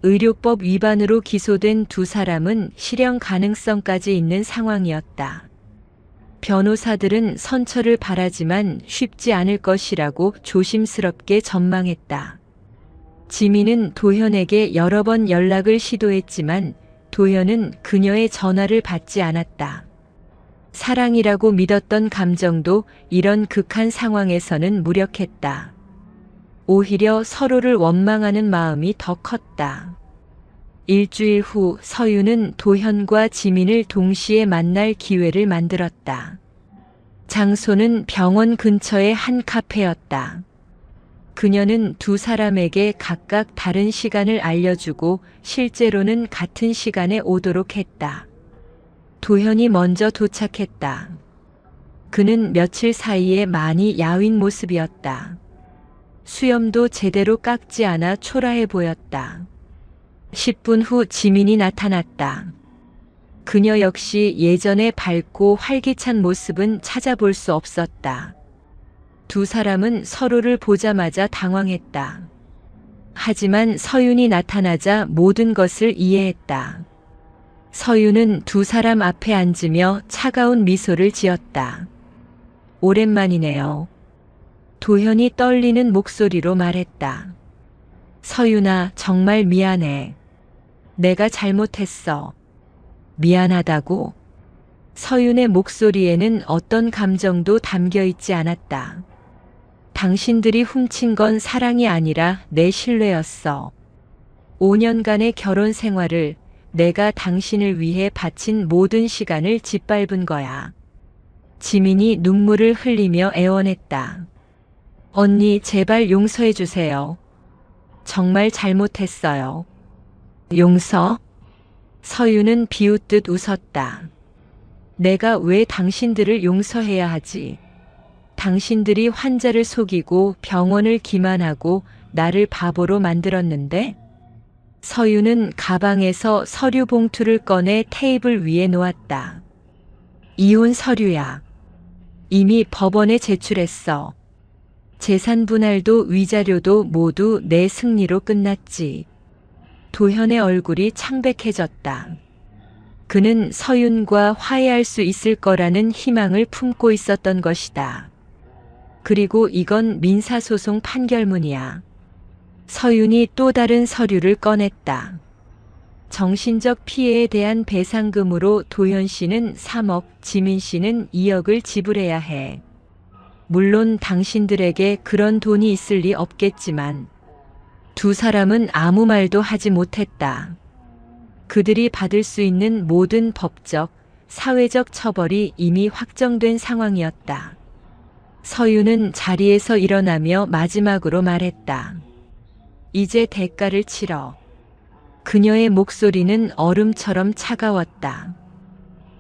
의료법 위반으로 기소된 두 사람은 실형 가능성까지 있는 상황이었다. 변호사들은 선처를 바라지만 쉽지 않을 것이라고 조심스럽게 전망했다. 지민은 도현에게 여러 번 연락을 시도했지만 도현은 그녀의 전화를 받지 않았다. 사랑이라고 믿었던 감정도 이런 극한 상황에서는 무력했다. 오히려 서로를 원망하는 마음이 더 컸다. 일주일 후 서유는 도현과 지민을 동시에 만날 기회를 만들었다. 장소는 병원 근처의 한 카페였다. 그녀는 두 사람에게 각각 다른 시간을 알려주고 실제로는 같은 시간에 오도록 했다. 도현이 먼저 도착했다. 그는 며칠 사이에 많이 야윈 모습이었다. 수염도 제대로 깎지 않아 초라해 보였다. 10분 후 지민이 나타났다. 그녀 역시 예전의 밝고 활기찬 모습은 찾아볼 수 없었다. 두 사람은 서로를 보자마자 당황했다. 하지만 서윤이 나타나자 모든 것을 이해했다. 서윤은 두 사람 앞에 앉으며 차가운 미소를 지었다. 오랜만이네요. 도현이 떨리는 목소리로 말했다. 서윤아, 정말 미안해. 내가 잘못했어. 미안하다고? 서윤의 목소리에는 어떤 감정도 담겨 있지 않았다. 당신들이 훔친 건 사랑이 아니라 내 신뢰였어. 5년간의 결혼 생활을 내가 당신을 위해 바친 모든 시간을 짓밟은 거야. 지민이 눈물을 흘리며 애원했다. 언니, 제발 용서해 주세요. 정말 잘못했어요. 용서? 서유는 비웃듯 웃었다. 내가 왜 당신들을 용서해야 하지? 당신들이 환자를 속이고 병원을 기만하고 나를 바보로 만들었는데? 서유는 가방에서 서류 봉투를 꺼내 테이블 위에 놓았다. 이혼 서류야. 이미 법원에 제출했어. 재산 분할도 위자료도 모두 내 승리로 끝났지. 도현의 얼굴이 창백해졌다. 그는 서윤과 화해할 수 있을 거라는 희망을 품고 있었던 것이다. 그리고 이건 민사소송 판결문이야. 서윤이 또 다른 서류를 꺼냈다. 정신적 피해에 대한 배상금으로 도현 씨는 3억, 지민 씨는 2억을 지불해야 해. 물론 당신들에게 그런 돈이 있을 리 없겠지만 두 사람은 아무 말도 하지 못했다. 그들이 받을 수 있는 모든 법적, 사회적 처벌이 이미 확정된 상황이었다. 서유는 자리에서 일어나며 마지막으로 말했다. 이제 대가를 치러. 그녀의 목소리는 얼음처럼 차가웠다.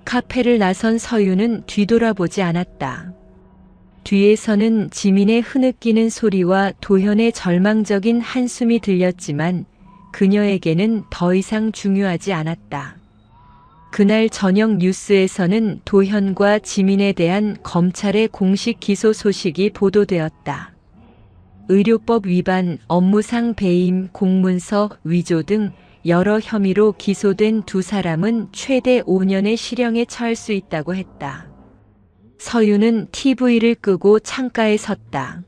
카페를 나선 서유는 뒤돌아보지 않았다. 뒤에서는 지민의 흐느끼는 소리와 도현의 절망적인 한숨이 들렸지만 그녀에게는 더 이상 중요하지 않았다. 그날 저녁 뉴스에서는 도현과 지민에 대한 검찰의 공식 기소 소식이 보도되었다. 의료법 위반, 업무상 배임, 공문서 위조 등 여러 혐의로 기소된 두 사람은 최대 5년의 실형에 처할 수 있다고 했다. 서유는 TV를 끄고 창가에 섰다.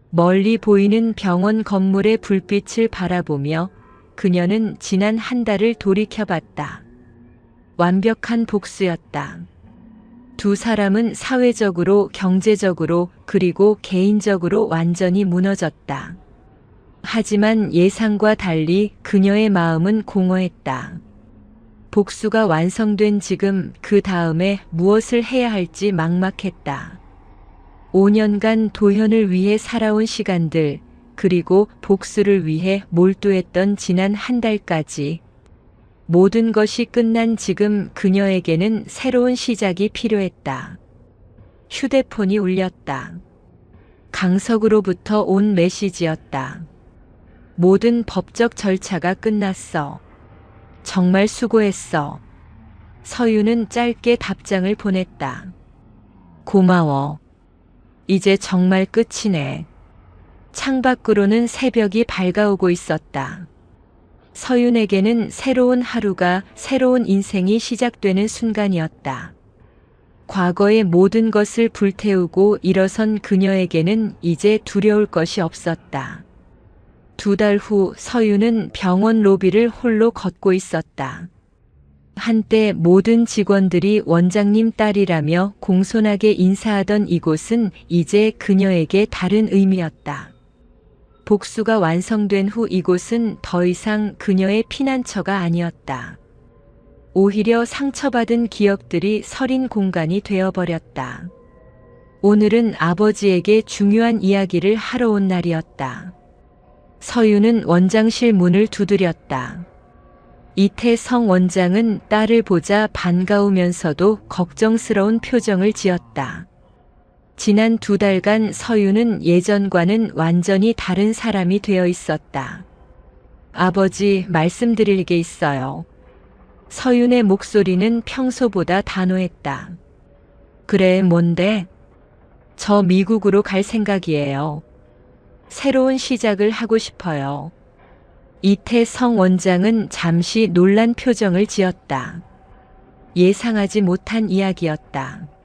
멀리 보이는 병원 건물의 불빛을 바라보며 그녀는 지난 한 달을 돌이켜봤다. 완벽한 복수였다. 두 사람은 사회적으로, 경제적으로, 그리고 개인적으로 완전히 무너졌다. 하지만 예상과 달리 그녀의 마음은 공허했다. 복수가 완성된 지금 그 다음에 무엇을 해야 할지 막막했다. 5년간 도현을 위해 살아온 시간들, 그리고 복수를 위해 몰두했던 지난 한 달까지 모든 것이 끝난 지금 그녀에게는 새로운 시작이 필요했다. 휴대폰이 울렸다. 강석으로부터 온 메시지였다. 모든 법적 절차가 끝났어. 정말 수고했어. 서유는 짧게 답장을 보냈다. 고마워. 이제 정말 끝이네. 창밖으로는 새벽이 밝아오고 있었다. 서윤에게는 새로운 하루가, 새로운 인생이 시작되는 순간이었다. 과거의 모든 것을 불태우고 일어선 그녀에게는 이제 두려울 것이 없었다. 2달 후 서윤은 병원 로비를 홀로 걷고 있었다. 한때 모든 직원들이 원장님 딸이라며 공손하게 인사하던 이곳은 이제 그녀에게 다른 의미였다. 복수가 완성된 후 이곳은 더 이상 그녀의 피난처가 아니었다. 오히려 상처받은 기억들이 서린 공간이 되어버렸다. 오늘은 아버지에게 중요한 이야기를 하러 온 날이었다. 서유는 원장실 문을 두드렸다. 이태성 원장은 딸을 보자 반가우면서도 걱정스러운 표정을 지었다. 지난 2달간 서유는 예전과는 완전히 다른 사람이 되어 있었다. 아버지, 말씀드릴 게 있어요. 서윤의 목소리는 평소보다 단호했다. 그래, 뭔데? 저 미국으로 갈 생각이에요. 새로운 시작을 하고 싶어요. 이태성 원장은 잠시 놀란 표정을 지었다. 예상하지 못한 이야기였다.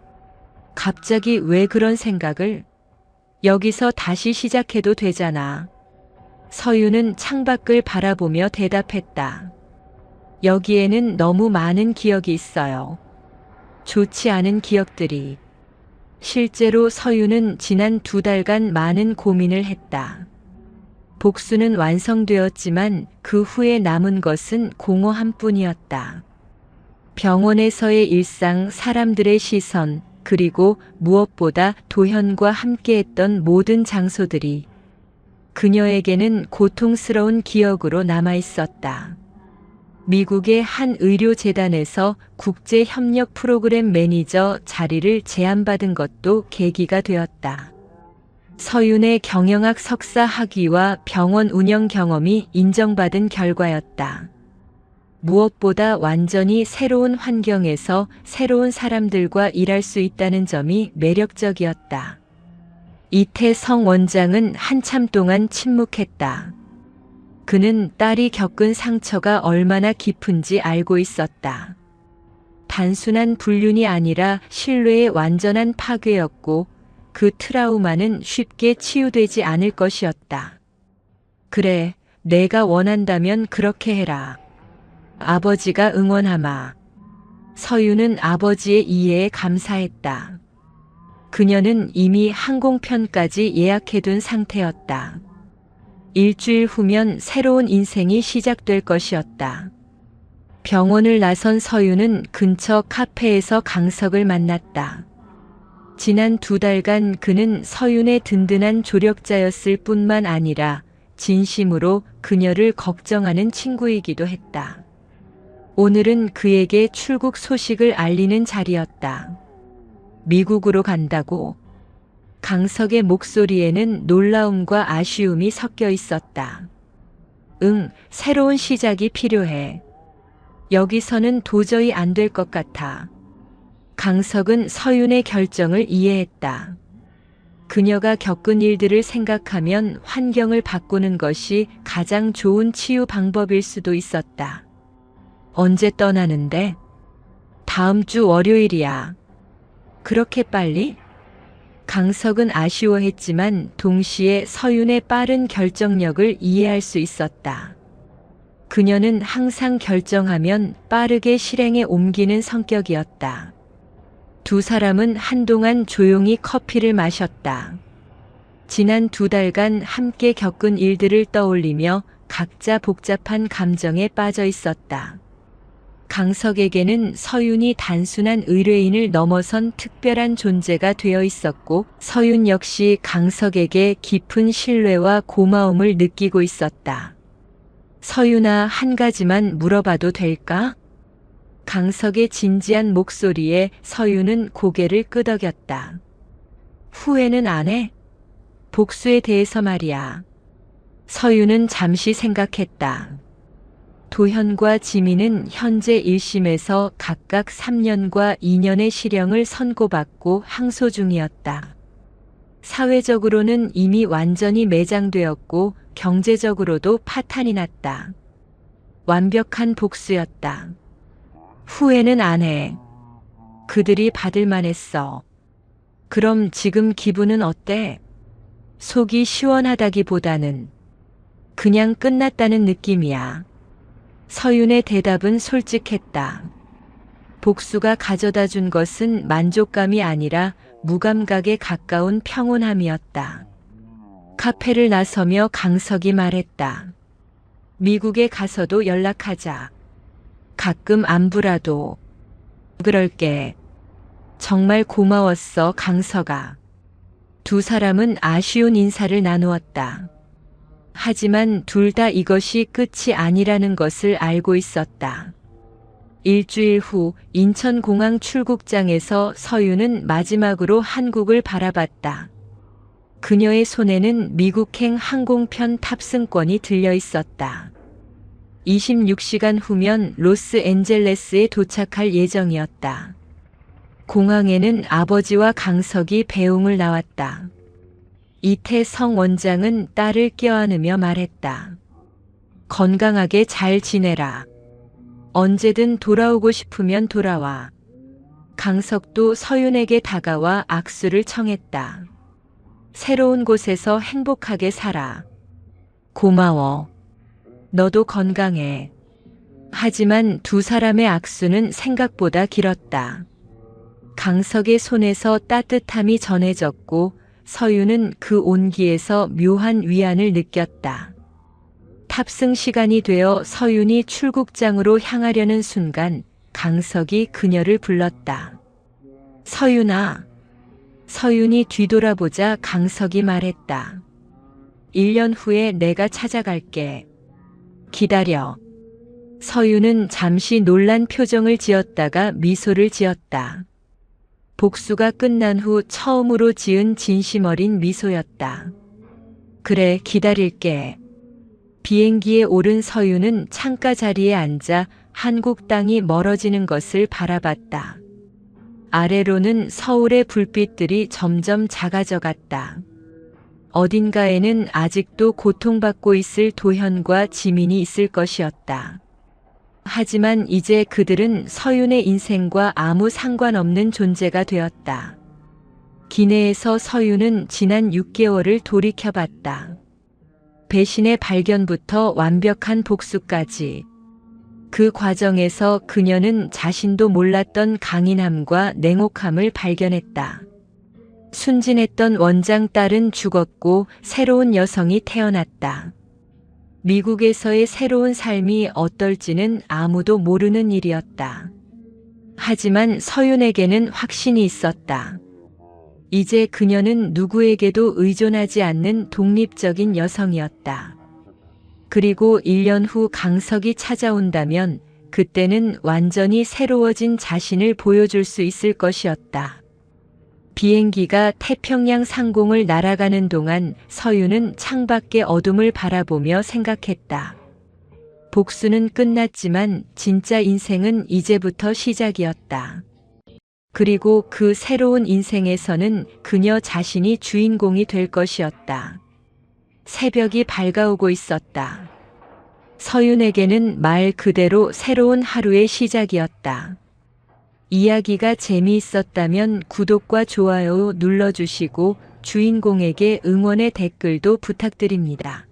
갑자기 왜 그런 생각을? 여기서 다시 시작해도 되잖아. 서유는 창밖을 바라보며 대답했다. 여기에는 너무 많은 기억이 있어요. 좋지 않은 기억들이. 실제로 서유는 지난 2달간 많은 고민을 했다. 복수는 완성되었지만 그 후에 남은 것은 공허함 뿐이었다. 병원에서의 일상, 사람들의 시선, 그리고 무엇보다 도현과 함께했던 모든 장소들이 그녀에게는 고통스러운 기억으로 남아 있었다. 미국의 한 의료재단에서 국제협력 프로그램 매니저 자리를 제안받은 것도 계기가 되었다. 서윤의 경영학 석사 학위와 병원 운영 경험이 인정받은 결과였다. 무엇보다 완전히 새로운 환경에서 새로운 사람들과 일할 수 있다는 점이 매력적이었다. 이태성 원장은 한참 동안 침묵했다. 그는 딸이 겪은 상처가 얼마나 깊은지 알고 있었다. 단순한 불륜이 아니라 신뢰의 완전한 파괴였고 그 트라우마는 쉽게 치유되지 않을 것이었다. 그래, 내가 원한다면 그렇게 해라. 아버지가 응원하마. 서유는 아버지의 이해에 감사했다. 그녀는 이미 항공편까지 예약해둔 상태였다. 일주일 후면 새로운 인생이 시작될 것이었다. 병원을 나선 서유는 근처 카페에서 강석을 만났다. 지난 2달간 그는 서윤의 든든한 조력자였을 뿐만 아니라 진심으로 그녀를 걱정하는 친구이기도 했다. 오늘은 그에게 출국 소식을 알리는 자리였다. 미국으로 간다고? 강석의 목소리에는 놀라움과 아쉬움이 섞여 있었다. 응, 새로운 시작이 필요해. 여기서는 도저히 안 될 것 같아. 강석은 서윤의 결정을 이해했다. 그녀가 겪은 일들을 생각하면 환경을 바꾸는 것이 가장 좋은 치유 방법일 수도 있었다. 언제 떠나는데? 다음 주 월요일이야. 그렇게 빨리? 강석은 아쉬워했지만 동시에 서윤의 빠른 결정력을 이해할 수 있었다. 그녀는 항상 결정하면 빠르게 실행에 옮기는 성격이었다. 두 사람은 한동안 조용히 커피를 마셨다. 지난 2달간 함께 겪은 일들을 떠올리며 각자 복잡한 감정에 빠져 있었다. 강석에게는 서윤이 단순한 의뢰인을 넘어선 특별한 존재가 되어 있었고 서윤 역시 강석에게 깊은 신뢰와 고마움을 느끼고 있었다. 서윤아, 한 가지만 물어봐도 될까? 강석의 진지한 목소리에 서윤은 고개를 끄덕였다. 후회는 안 해? 복수에 대해서 말이야. 서윤은 잠시 생각했다. 도현과 지민은 현재 1심에서 각각 3년과 2년의 실형을 선고받고 항소 중이었다. 사회적으로는 이미 완전히 매장되었고 경제적으로도 파탄이 났다. 완벽한 복수였다. 후회는 안 해. 그들이 받을 만했어. 그럼 지금 기분은 어때? 속이 시원하다기보다는 그냥 끝났다는 느낌이야. 서윤의 대답은 솔직했다. 복수가 가져다 준 것은 만족감이 아니라 무감각에 가까운 평온함이었다. 카페를 나서며 강석이 말했다. 미국에 가서도 연락하자. 가끔 안부라도. 그럴게. 정말 고마웠어, 강석아. 두 사람은 아쉬운 인사를 나누었다. 하지만 둘 다 이것이 끝이 아니라는 것을 알고 있었다. 일주일 후 인천공항 출국장에서 서윤은 마지막으로 한국을 바라봤다. 그녀의 손에는 미국행 항공편 탑승권이 들려 있었다. 26시간 후면 로스앤젤레스에 도착할 예정이었다. 공항에는 아버지와 강석이 배웅을 나왔다. 이태성 원장은 딸을 껴안으며 말했다. 건강하게 잘 지내라. 언제든 돌아오고 싶으면 돌아와. 강석도 서윤에게 다가와 악수를 청했다. 새로운 곳에서 행복하게 살아. 고마워. 너도 건강해. 하지만 두 사람의 악수는 생각보다 길었다. 강석의 손에서 따뜻함이 전해졌고 서윤은 그 온기에서 묘한 위안을 느꼈다. 탑승 시간이 되어 서윤이 출국장으로 향하려는 순간 강석이 그녀를 불렀다. 서윤아. 서윤이 뒤돌아보자 강석이 말했다. 1년 후에 내가 찾아갈게. 기다려. 서윤은 잠시 놀란 표정을 지었다가 미소를 지었다. 복수가 끝난 후 처음으로 지은 진심 어린 미소였다. 그래, 기다릴게. 비행기에 오른 서윤은 창가 자리에 앉아 한국 땅이 멀어지는 것을 바라봤다. 아래로는 서울의 불빛들이 점점 작아져 갔다. 어딘가에는 아직도 고통받고 있을 도현과 지민이 있을 것이었다. 하지만 이제 그들은 서윤의 인생과 아무 상관없는 존재가 되었다. 기내에서 서윤은 지난 6개월을 돌이켜봤다. 배신의 발견부터 완벽한 복수까지. 그 과정에서 그녀는 자신도 몰랐던 강인함과 냉혹함을 발견했다. 순진했던 원장 딸은 죽었고 새로운 여성이 태어났다. 미국에서의 새로운 삶이 어떨지는 아무도 모르는 일이었다. 하지만 서윤에게는 확신이 있었다. 이제 그녀는 누구에게도 의존하지 않는 독립적인 여성이었다. 그리고 1년 후 강석이 찾아온다면 그때는 완전히 새로워진 자신을 보여줄 수 있을 것이었다. 비행기가 태평양 상공을 날아가는 동안 서윤은 창밖의 어둠을 바라보며 생각했다. 복수는 끝났지만 진짜 인생은 이제부터 시작이었다. 그리고 그 새로운 인생에서는 그녀 자신이 주인공이 될 것이었다. 새벽이 밝아오고 있었다. 서윤에게는 말 그대로 새로운 하루의 시작이었다. 이야기가 재미있었다면 구독과 좋아요 눌러주시고 주인공에게 응원의 댓글도 부탁드립니다.